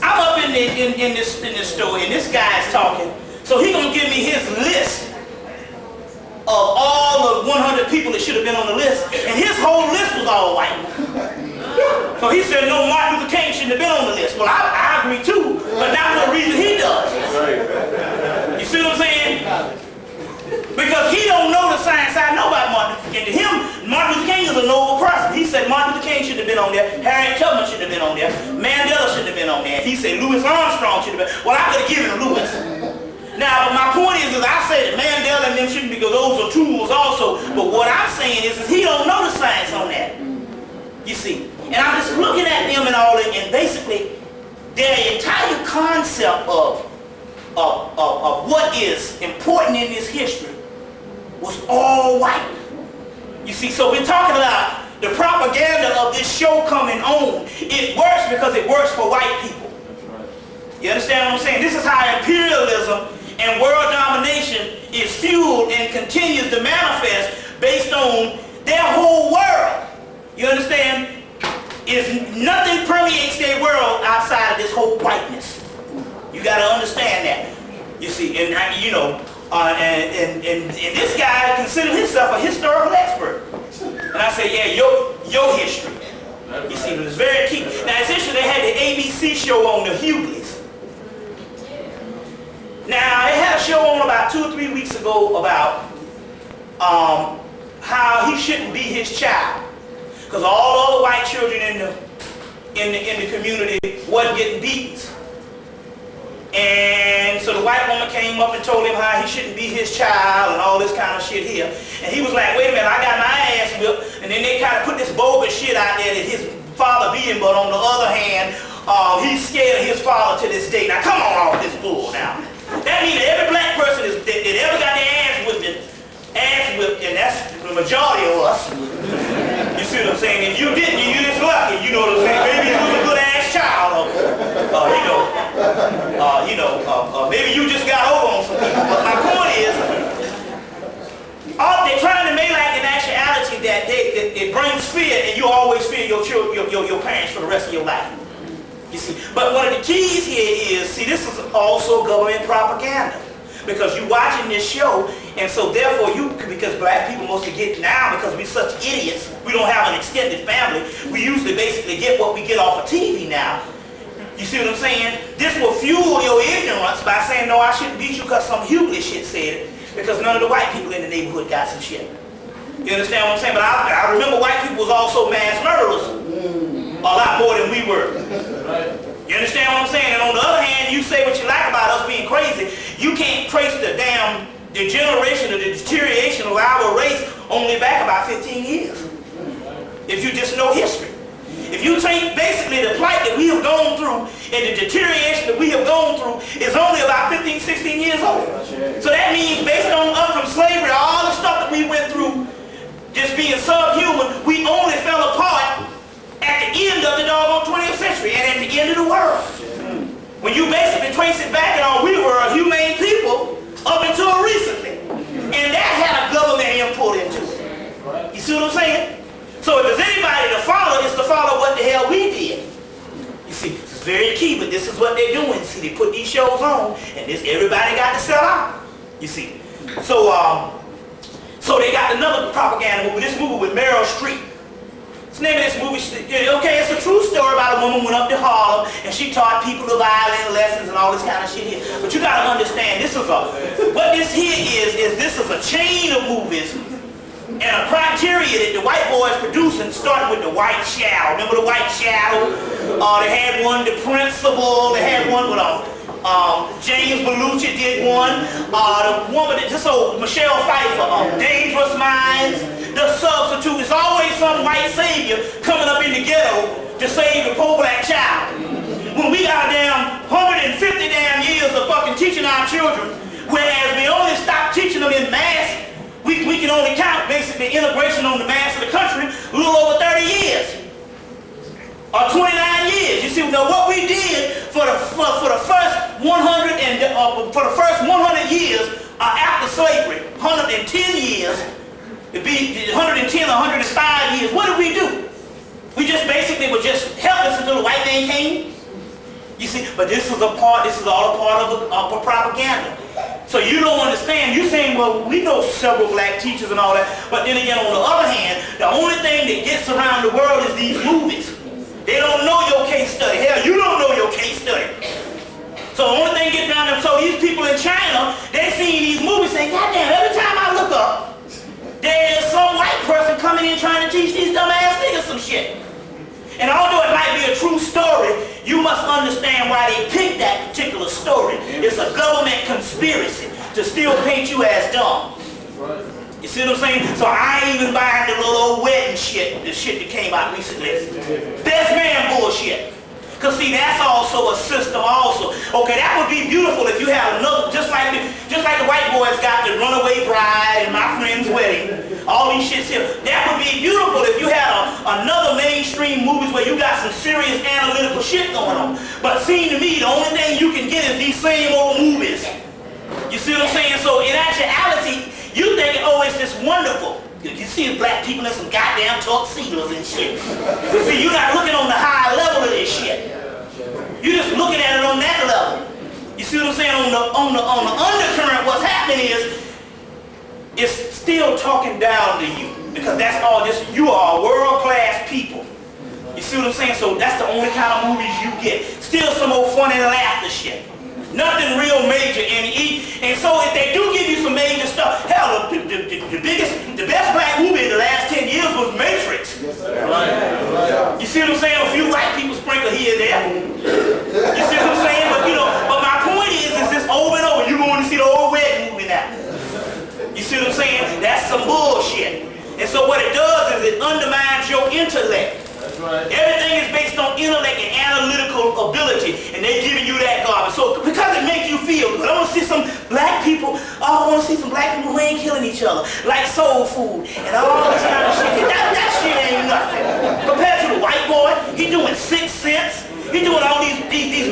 Speaker 1: I'm up in this store and this guy's talking. So he gonna give me his list of all the 100 people that should have been on the list. And his whole list was all white. So he said, no, Martin Luther King shouldn't have been on the list. Well, I agree too, but not for the reason he does. You see what I'm saying? Because he don't know the science I know about Martin Luther King. To him, Martin Luther King is a noble person. He said Martin Luther King should have been on there. Harriet Tubman should have been on there. Mandela should have been on there. He said Louis Armstrong should have been. Well, I could have given him Louis. Now, but my point is I say that Mandela and them shouldn't be, because those are tools also. But what I'm saying is he don't know the science on that. You see. And I'm just looking at them and all that, and basically their entire concept of what is important in this history was all white. You see, so we're talking about the propaganda of this show coming on. It works because it works for white people. You understand what I'm saying? This is how imperialism and world domination is fueled and continues to manifest based on their whole world. You understand? Nothing permeates their world outside of this whole whiteness. You got to understand that. You see, and you know, and this guy considered himself a historical expert. And I said, yeah, your history. You see, it was very key. Now, it's interesting, they had the ABC show on the Hughleys. Now, they had a show on about 2 or 3 weeks ago about how he shouldn't be his child. Because all the other white children in the community wasn't getting beatings. And so the white woman came up and told him how he shouldn't be his child and all this kind of shit here. And he was like, wait a minute, I got my ass whipped. And then they kind of put this bogus shit out there that his father beat him, but on the other hand, he's scared of his father to this day. Now come on off this bull now. That means that every black person that ever got their ass whipped, and that's the majority of us. You see what I'm saying? If you didn't, you just lucky. You know what I'm saying? Maybe you was a good ass child, maybe you just got over on some people. But my point is, they're trying to make like in actuality that it brings fear, and you always fear your children, your parents for the rest of your life. You see, but one of the keys here is, see, this is also government propaganda, because you're watching this show, and so therefore because black people mostly get now, because we're such idiots, we don't have an extended family, we usually basically get what we get off of TV now. You see what I'm saying? This will fuel your ignorance by saying, no, I shouldn't beat you because some hugely shit said it, because none of the white people in the neighborhood got some shit. You understand what I'm saying? But I remember white people was also mass murderers. A lot more than we were. You understand what I'm saying? And on the other hand, you say what you like about us being crazy, you can't trace the degeneration or the deterioration of our race only back about 15 years. If you just know history. If you take basically the plight that we have gone through and the deterioration that we have gone through is only about 15, 16 years old. So that means based on up from slavery, all the stuff that we went through, just being subhuman, we only fell apart at the end of the doggone 20th century and at the end of the world. When you basically trace it back and all, we were a humane people up until recently. And that had a government input into it. You see what I'm saying? So if there's anybody to follow, it's to follow what the hell we did. You see, it's very key, but this is what they're doing. See, they put these shows on, and everybody got to sell out. You see. So they got another propaganda movie, this movie with Meryl Streep. What's the name of this movie? Okay, it's a true story about a woman went up to Harlem and she taught people the violin lessons and all this kind of shit here. But you gotta understand, what this here is this is a chain of movies and a criteria that the white boys producing, starting with The White Shadow. Remember The White Shadow? They had one, The Principal. They had one with James Belushi did one. The woman that just Michelle Pfeiffer, Dangerous Minds. The Substitute. Is always some white savior coming up in the ghetto to save the poor black child. When we got damn 150 damn years of fucking teaching our children, whereas we only stopped teaching them in mass, we can only count basically integration on the mass of the country a little over 30 years. Or 29 years. You see, now what we did for the first 100 years after slavery, 110 years, it'd be 110 or 105 years. What did we do? We just basically were just helpless until the white man came. You see, but this is all a part of propaganda. So you don't understand. You're saying, well, we know several black teachers and all that, but then again, on the other hand, the only thing that gets around the world is these movies. They don't know your case study. Hell, you don't know your case study. So the only thing gets down them. So these people in China, they seeing these movies saying, God damn, every time I look up, there's some white person coming in trying to teach these dumb ass niggas some shit. And although it might be a true story, you must understand why they picked that particular story. It's a government conspiracy to still paint you as dumb. You see what I'm saying? So I ain't even buying the little old wedding shit, the shit that came out recently. Best man bullshit. Because see, that's also a system also. Okay, that would be beautiful if you had another, just like the white boys got the Runaway Bride and My Friend's Wedding, all these shits here. That would be beautiful if you had another mainstream movies where you got some serious analytical shit going on. But seeing to me, the only thing you can get is these same old movies. You see what I'm saying? So in actuality, you think, oh, it's just wonderful. You see black people in some goddamn tuxedos and shit. But see, you're not looking on the high level of this shit. You're just looking at it on that level. You see what I'm saying? On the undercurrent, what's happening is it's still talking down to you. Because that's all just, you are world-class people. You see what I'm saying? So that's the only kind of movies you get. Still some old funny laughter shit. Nothing real major. And so if they do give you some major stuff, hell, the best black movie in the last 10 years was Matrix.
Speaker 2: Yes, right.
Speaker 1: You see what I'm saying? A few white people sprinkle here and there. You see what I'm saying? But my point is this over and over. You're going to see the old wedding movie now. You see what I'm saying? That's some bullshit. And so what it does is it undermines your intellect.
Speaker 3: right.
Speaker 1: Everything is based on intellect and analytical ability, and they're giving you that garbage. So because it makes you feel good, I want to see some black people. Oh, I want to see some black people who ain't killing each other, like soul food and all this kind of shit. That shit ain't nothing compared to the white boy. He doing 6 cents. He doing all these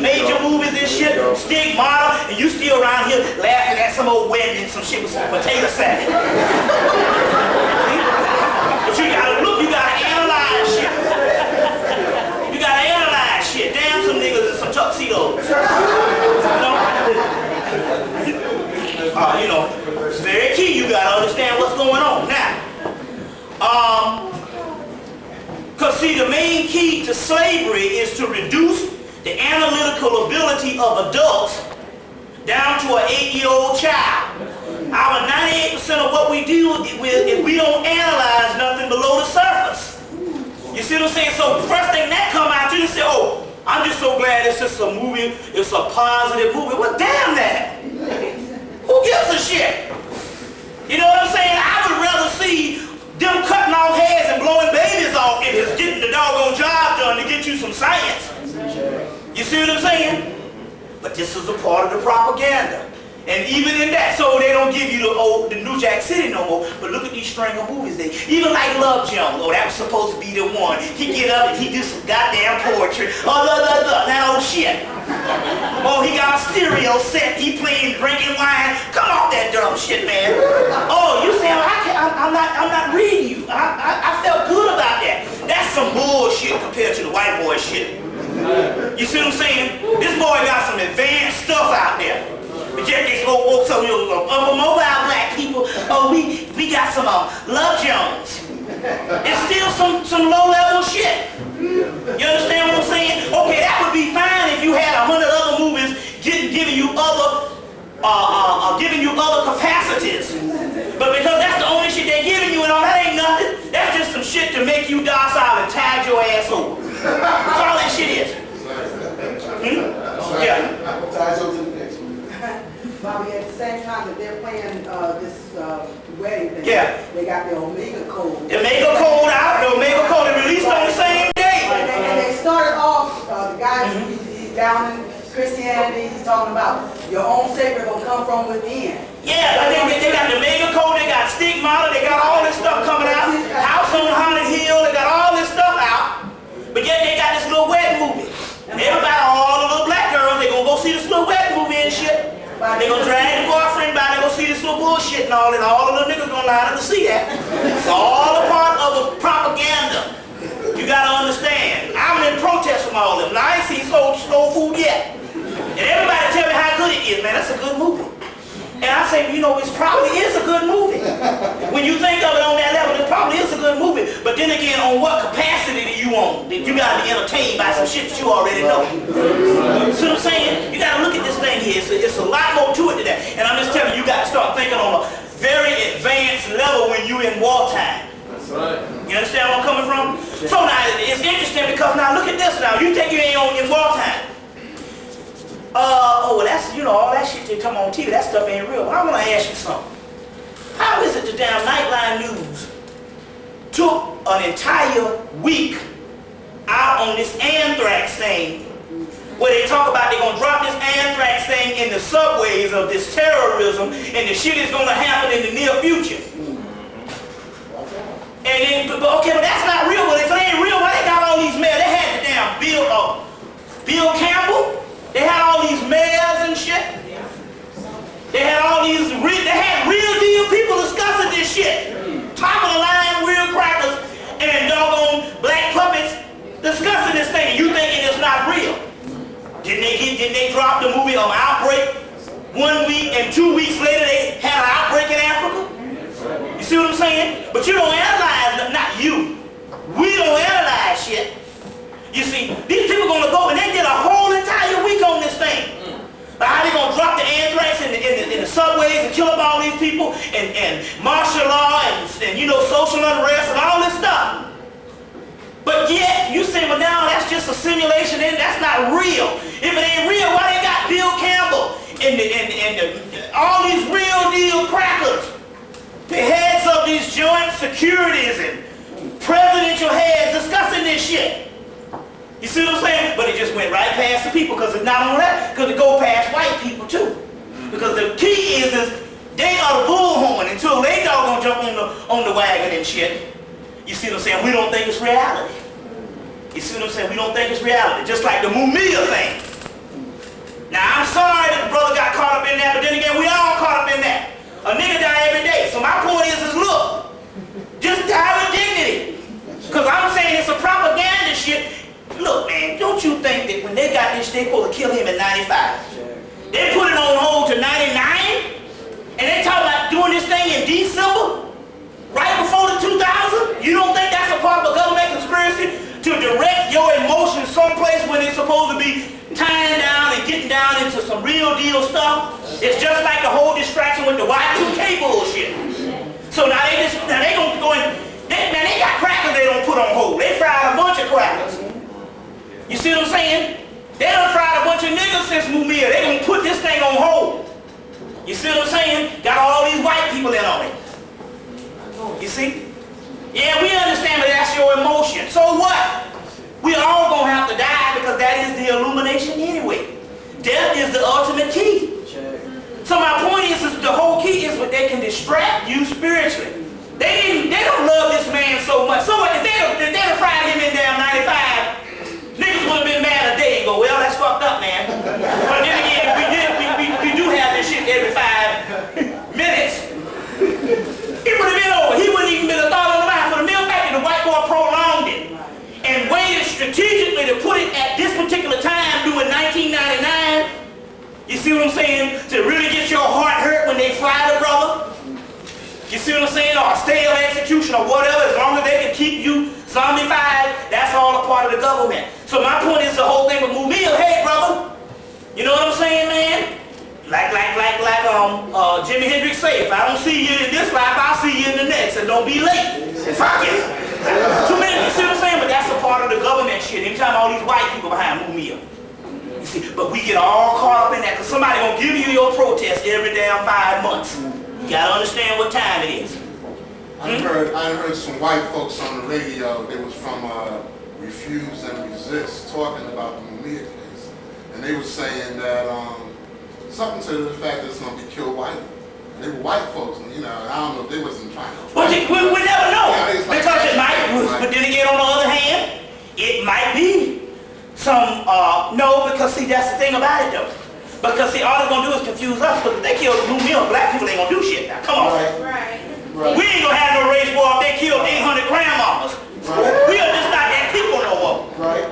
Speaker 1: major movies and shit, Stigmata, and you still around here laughing at some old wedding and some shit with some potato salad. But you gotta look, you gotta analyze shit. You gotta analyze shit. Damn some niggas in some tuxedos. You know, it's very key. You gotta understand what's going on. Now, because see, the main key to slavery is to reduce the analytical ability of adults down to an 8-year-old child. Our 98% of what we deal with is we don't analyze nothing below the surface. You see what I'm saying? So the first thing that come out, you just say, oh, I'm just so glad it's just a movie, it's a positive movie. Well, damn that. Who gives a shit? You know what I'm saying? I would rather see them cutting off heads and blowing babies off and just getting the doggone job done to get you some science. You see what I'm saying? But this is a part of the propaganda. And even in that, so they don't give you the New Jack City no more. But look at these string of movies. Even like Love Jones. Oh, that was supposed to be the one. He get up and he do some goddamn poetry. Oh, that old shit. Oh, he got a stereo set. He playing, drinking wine. Come off that dumb shit, man. Oh, you say, I'm not reading you. I felt good about that. That's some bullshit compared to the white boy shit. You see what I'm saying? This boy got some advanced stuff out there. But yet they go some mobile black people. Oh, we got some Love Jones. It's still some low-level shit. You understand what I'm saying? Okay, that would be fine if you had 100 other movies giving you other capacities. But because that's the only shit they're giving you and all that ain't nothing, that's just some shit to make you docile and tide your ass over. That's all that shit is. Yeah.
Speaker 4: Bobby, at the same time that they're playing this wedding thing, they got the Omega Code.
Speaker 1: The Omega Code out, the Omega Code is released on the same day.
Speaker 4: And they started off, the guy, he's down in Christianity, he's talking about your own Savior gonna come from within.
Speaker 1: Yeah, they got the Omega Code, they got Stigmata, they got all this stuff coming out. House on Haunted Hill, they got all this stuff out. But yet they got this little wedding movie. Everybody, all the little black girls, they gonna go see this little wedding movie and shit. They gonna drag the boyfriend by, they gonna see this little bullshit and all the little niggas gonna line up to see that. It's all a part of a propaganda. You gotta understand. I'm in protest from all of them. Now I ain't seen soul food yet. And everybody tell me how good it is, man. That's a good movie. And I say, you know, it probably is a good movie. When you think of it on that level, it probably is a good movie. But then again, on what capacity do you want? You gotta be entertained by some shit that you already know. See what I'm saying? You gotta look at this thing here. It's a lot more to it than that. And I'm just telling you, you gotta start thinking on a very advanced level when you're in wartime.
Speaker 3: That's right.
Speaker 1: You understand where I'm coming from? So now, it's interesting because now look at this now. You think you ain't in wartime. Oh, well, that's, you know, all that shit they come on TV, that stuff ain't real. But I want to ask you something. How is it the damn Nightline News took an entire week out on this anthrax thing, where they talk about they're going to drop this anthrax thing in the subways of this terrorism, and the shit is going to happen in the near future? And then, okay, but that's not real. But if it ain't real, why they got all these mayors? They had the damn Bill Campbell. They had all these mayors and shit. They had all these, they had real deal people discussing this shit. Top of the line real crackers and doggone black puppets discussing this thing. And you thinking it's not real. Didn't they drop the movie on Outbreak 1 week and 2 weeks later they had an outbreak in Africa? You see what I'm saying? But you don't analyze them, not you. We don't analyze shit. You see, these people gonna go and they did a whole entire week on this thing. But how they gonna drop the anthrax in the subways and kill up all these people and martial law and you know, social unrest and all this stuff. But yet you say, well, now that's just a simulation and that's not real. If it ain't real, why they got Bill Campbell and all these real deal crackers, the heads of these joint securities and presidential heads discussing this shit? see what I'm saying? But it just went right past the people because it's not only that, because it go past white people too. Because the key is they are the bullhorn until they doggone jump on the wagon and shit. You see what I'm saying? We don't think it's reality. You see what I'm saying? We don't think it's reality. Just like the Mumia thing. Now I'm sorry that the brother got caught up in that, but then again, we all caught up in that. A nigga die every day. So my point is look, just die with dignity. Because I'm saying it's a propaganda shit. Look, man, don't you think that when they got this, they supposed to kill him in 95? They put it on hold to 99? And they talk about doing this thing in December? Right before the 2000? You don't think that's a part of a government conspiracy? To direct your emotions someplace when it's supposed to be tying down and getting down into some real deal stuff? It's just like the whole distraction with the Y2K bullshit. So now they gonna go in, man, they got crackers they don't put on hold. They fried a bunch of crackers. You see what I'm saying? They done fried a bunch of niggas since Mumia. They gonna put this thing on hold. You see what I'm saying? Got all these white people in on it. You see? Yeah, we understand that that's your emotion. So what? We all gonna have to die because that is the illumination anyway. Death is the ultimate key. So my point is the whole key is what they can distract you spiritually. They don't love this man so much. So if they'd have fried him in damn 95, niggas would have been mad a day and go, well, that's fucked up, man. But then again, we do have this shit every 5 minutes. It would have been over. He wouldn't even been a thought on the mind. For the mere fact that the white boy prolonged it and waited strategically to put it at this particular time doing 1999, you see what I'm saying? To really get your heart hurt when they fry the brother. You see what I'm saying? Or a stale execution or whatever, as long as they can keep you zombified, that's all a part of the government. So my point is the whole thing with Mumia, hey brother, you know what I'm saying, man? Like Jimi Hendrix say, if I don't see you in this life, I'll see you in the next, and don't be late. Fuck it. Too many, you see what I'm saying? But that's a part of the government shit. Anytime all these white people behind Mumia. You see, but we get all caught up in that because somebody gonna give you your protest every damn 5 months. You gotta understand what time it is.
Speaker 2: I heard some white folks on the radio. They was from Refuse and Resist talking about the Mumia case, and they were saying that something to the fact that it's gonna be killed white. And they were white folks, and you know, I don't know if they wasn't trying to.
Speaker 1: Well, we never know because it might. But then again, on the other hand, it might be some no, because see that's the thing about it though. Because see, all they're gonna do is confuse us. Because if they kill the Mumia, black people ain't gonna do shit now. Come on.
Speaker 4: Right.
Speaker 1: We ain't gonna have no race war if they killed 800 grandmamas. We are just not that people no more.
Speaker 2: Right.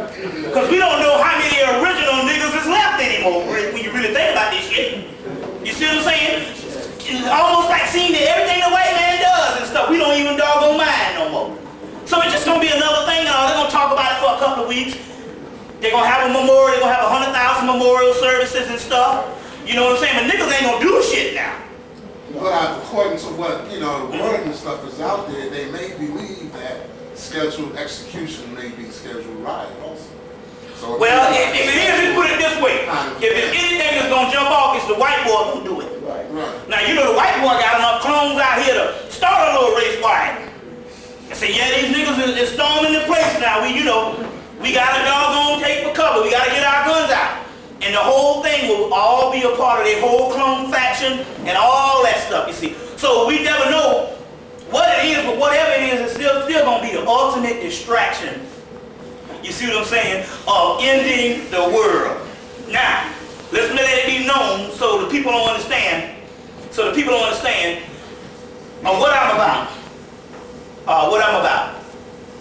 Speaker 1: Because we don't know how many original niggas is left anymore when you really think about this shit. You see what I'm saying? It's almost like seeing that everything the white man does and stuff, we don't even doggone mind no more. So it's just gonna be another thing, and they're gonna talk about it for a couple of weeks. They're gonna have a memorial, they're gonna have 100,000 memorial services and stuff. You know what I'm saying? But niggas ain't gonna do shit now.
Speaker 2: Well, according to what, you know, the word and stuff is out there, they may believe that scheduled execution may be scheduled riot also. So
Speaker 1: well, if it is, let's put it this way. If there's anything that's gonna jump off, it's the white boy gonna do it.
Speaker 2: Right.
Speaker 1: Now, you know the white boy got enough clones out here to start a little race riot. And say, yeah, these niggas is storming the place now. We gotta doggone take for cover. We gotta get our guns out. And the whole thing will all be a part of their whole clone faction and all that stuff, you see. So we never know what it is, but whatever it is, it's still gonna be the ultimate distraction. You see what I'm saying? Of ending the world. Now, let's let it be known so the people don't understand. On what I'm about.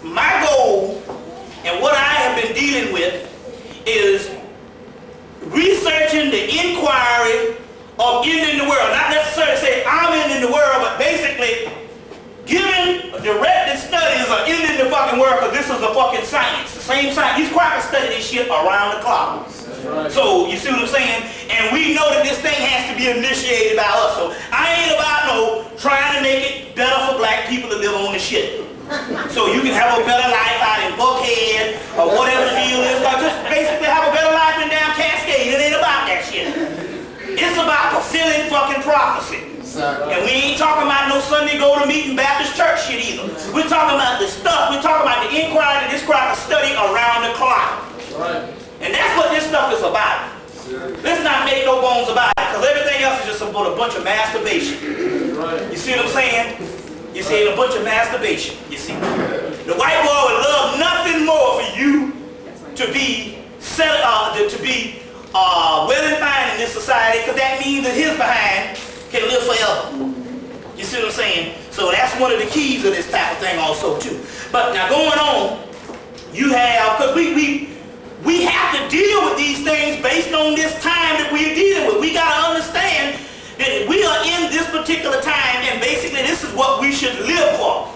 Speaker 1: My goal and what I have been dealing with is researching the inquiry of ending the world. Not necessarily say I'm ending the world, but basically giving directed studies of ending the fucking world, because this is a fucking science. The same science. These crackers study this shit around the clock. Right. So, you see what I'm saying? And we know that this thing has to be initiated by us. So, I ain't about trying to make it better for black people to live on the shit. So you can have a better life out in Buckhead or whatever the deal is. Or just basically have a better life in down Cascade. It ain't about that shit. It's about fulfilling fucking prophecy. Exactly. And we ain't talking about no Sunday go to meeting Baptist church shit either. We're talking about the stuff. We're talking about the inquiry that this crowd study around the clock. Let's not make no bones about it, because everything else is just about a bunch of masturbation. You see what I'm saying? You see, a bunch of masturbation. You see, the white boy would love nothing more for you to be well and fine in this society, because that means that his behind can live forever. You see what I'm saying? So that's one of the keys of this type of thing also too. But now going on, you have, because we have to deal with these things based on this time that we're dealing with. We got to understand that we are in this particular time, and basically this is what we should live for.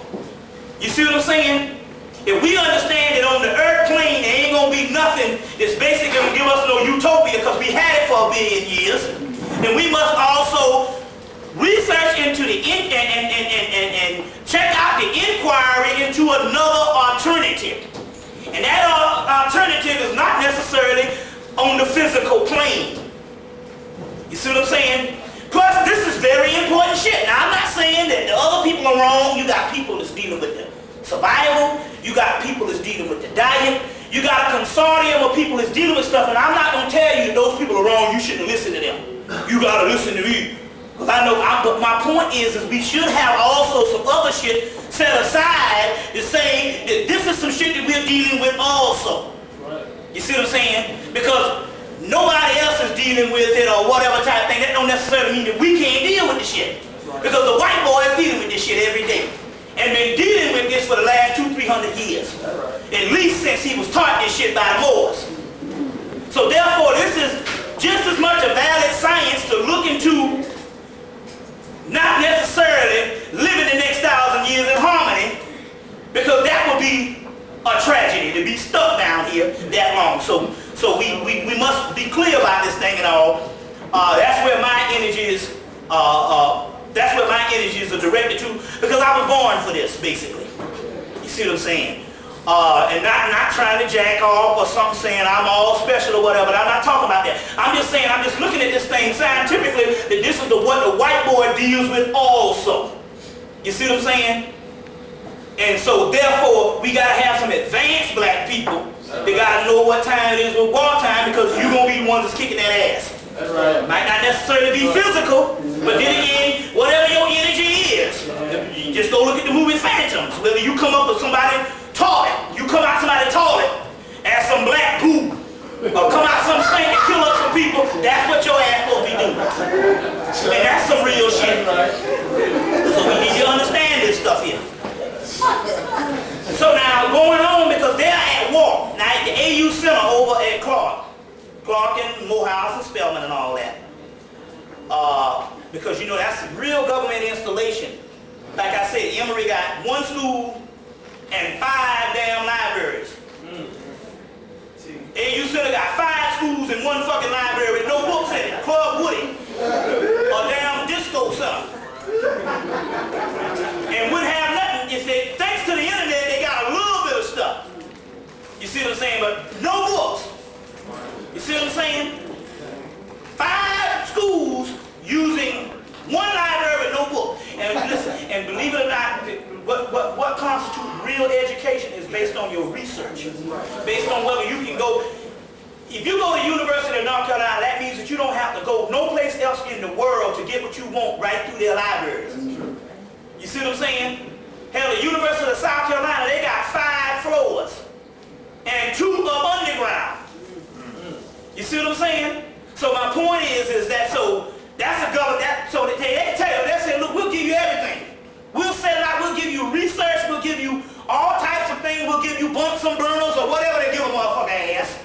Speaker 1: You see what I'm saying? If we understand that on the earth plane there ain't going to be nothing that's basically going to give us no utopia, because we had it for a billion years, then we must also research into the and check out the inquiry into another alternative. And that alternative is not necessarily on the physical plane. You see what I'm saying? Plus, this is very important shit. Now, I'm not saying that the other people are wrong. You got people that's dealing with the survival. You got people that's dealing with the diet. You got a consortium of people that's dealing with stuff. And I'm not going to tell you that those people are wrong. You shouldn't listen to them. You got to listen to me. Because I know, but my point is we should have also some other shit set aside to say that this is some shit that we're dealing with also. Right. You see what I'm saying? Because nobody else is dealing with it or whatever type of thing. That don't necessarily mean that we can't deal with the shit. Right. Because the white boy is dealing with this shit every day. And been dealing with this for the last 200-300 years. Right. At least since he was taught this shit by the Moors. So therefore, this is just as much a valid science to look into, not necessarily living the next 1,000 years in harmony, because that would be a tragedy to be stuck down here that long. So we must be clear about this thing and all. That's where my energies are directed to, because I was born for this, basically. You see what I'm saying? And not trying to jack off or something saying I'm all special or whatever. I'm not talking about that. I'm just saying, I'm just looking at this thing scientifically, that this is what the white boy deals with also. You see what I'm saying? And so therefore, we got to have some advanced black people. They got to know what time it is with wartime, because you're going to be the ones that's kicking that ass. That's right. Might not necessarily be physical, but then again, whatever your energy is, you just go look at the movie Phantoms. Whether you come up with somebody toilet, you come out somebody's toilet as some black goo, or come out some saint and kill up some people, that's what your ass supposed to be doing. And that's some real shit. So we need to understand this stuff here. So now, going on, because they're at war. Now at the AU Center over at Clark and Morehouse and Spelman and all that. Because you know, that's a real government installation. Like I said, Emory got one school and 5 damn libraries. AU Center got 5 schools and 1 fucking library with no books in it. Club Woody. A damn disco center. And wouldn't have nothing if they, thanks to the internet, they got a little bit of stuff. You see what I'm saying? But no books. You see what I'm saying? 5 schools using 1 library with no book. And listen, and believe it or not, what constitutes real education is based on your research. Based on whether you can go. If you go to the University of North Carolina, that means that you don't have to go no place else in the world to get what you want right through their libraries. You see what I'm saying? Hell, the University of South Carolina, they got 5 floors and 2 up underground. You see what I'm saying? So my point is that, so that's a government, so they tell you, they say, look, we'll give you everything. We'll set it out, we'll give you research, we'll give you all types of things, we'll give you Bunsen burners or whatever they give a motherfucker ass.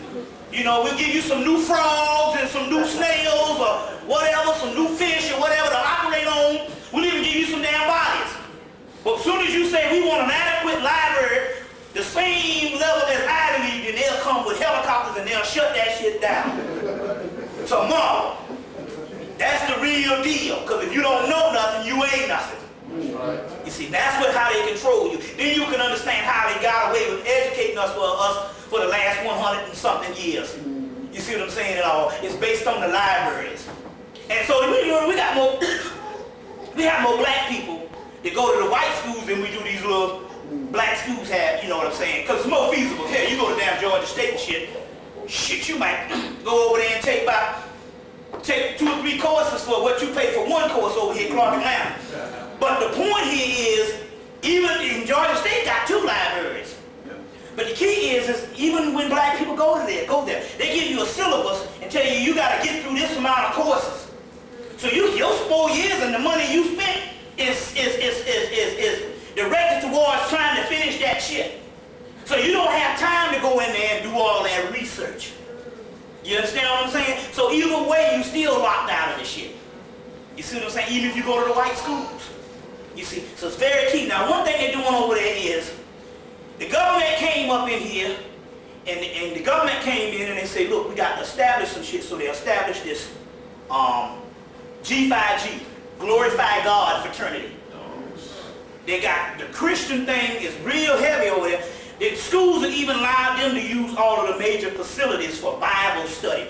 Speaker 1: You know, we'll give you some new frogs and some new snails or whatever, some new fish or whatever to operate on. We'll even give you some damn bodies. But as soon as you say we want an adequate library, the same level as Ivy League, then they'll come with helicopters and they'll shut that shit down. Tomorrow. That's the real deal. Because if you don't know nothing, you ain't nothing. Right. You see, that's how they control you. Then you can understand how they got away with educating us for the last 100 and something years. You see what I'm saying at all? It's based on the libraries. And so we got more black people that go to the white schools than we do these little black schools have, you know what I'm saying? Because it's more feasible. Hell, you go to damn Georgia State and shit, you might go over there and take about take 2 or 3 courses for what you pay for one course over here at Clark Atlanta. But the point here is, even in Georgia State got 2 libraries. But the key is even when black people go there, they give you a syllabus and tell you got to get through this amount of courses. So your 4 years and the money you spent is directed towards trying to finish that shit. So you don't have time to go in there and do all that research. You understand what I'm saying? So either way, you still locked out of this shit. You see what I'm saying? Even if you go to the white schools. You see? So it's very key. Now, one thing they're doing over there is, the government came up in here, and the government came in and they say, look, we got to establish some shit. So they established this G5G, Glorify God Fraternity. They got the Christian thing is real heavy over there. The schools have even allowed them to use all of the major facilities for Bible study.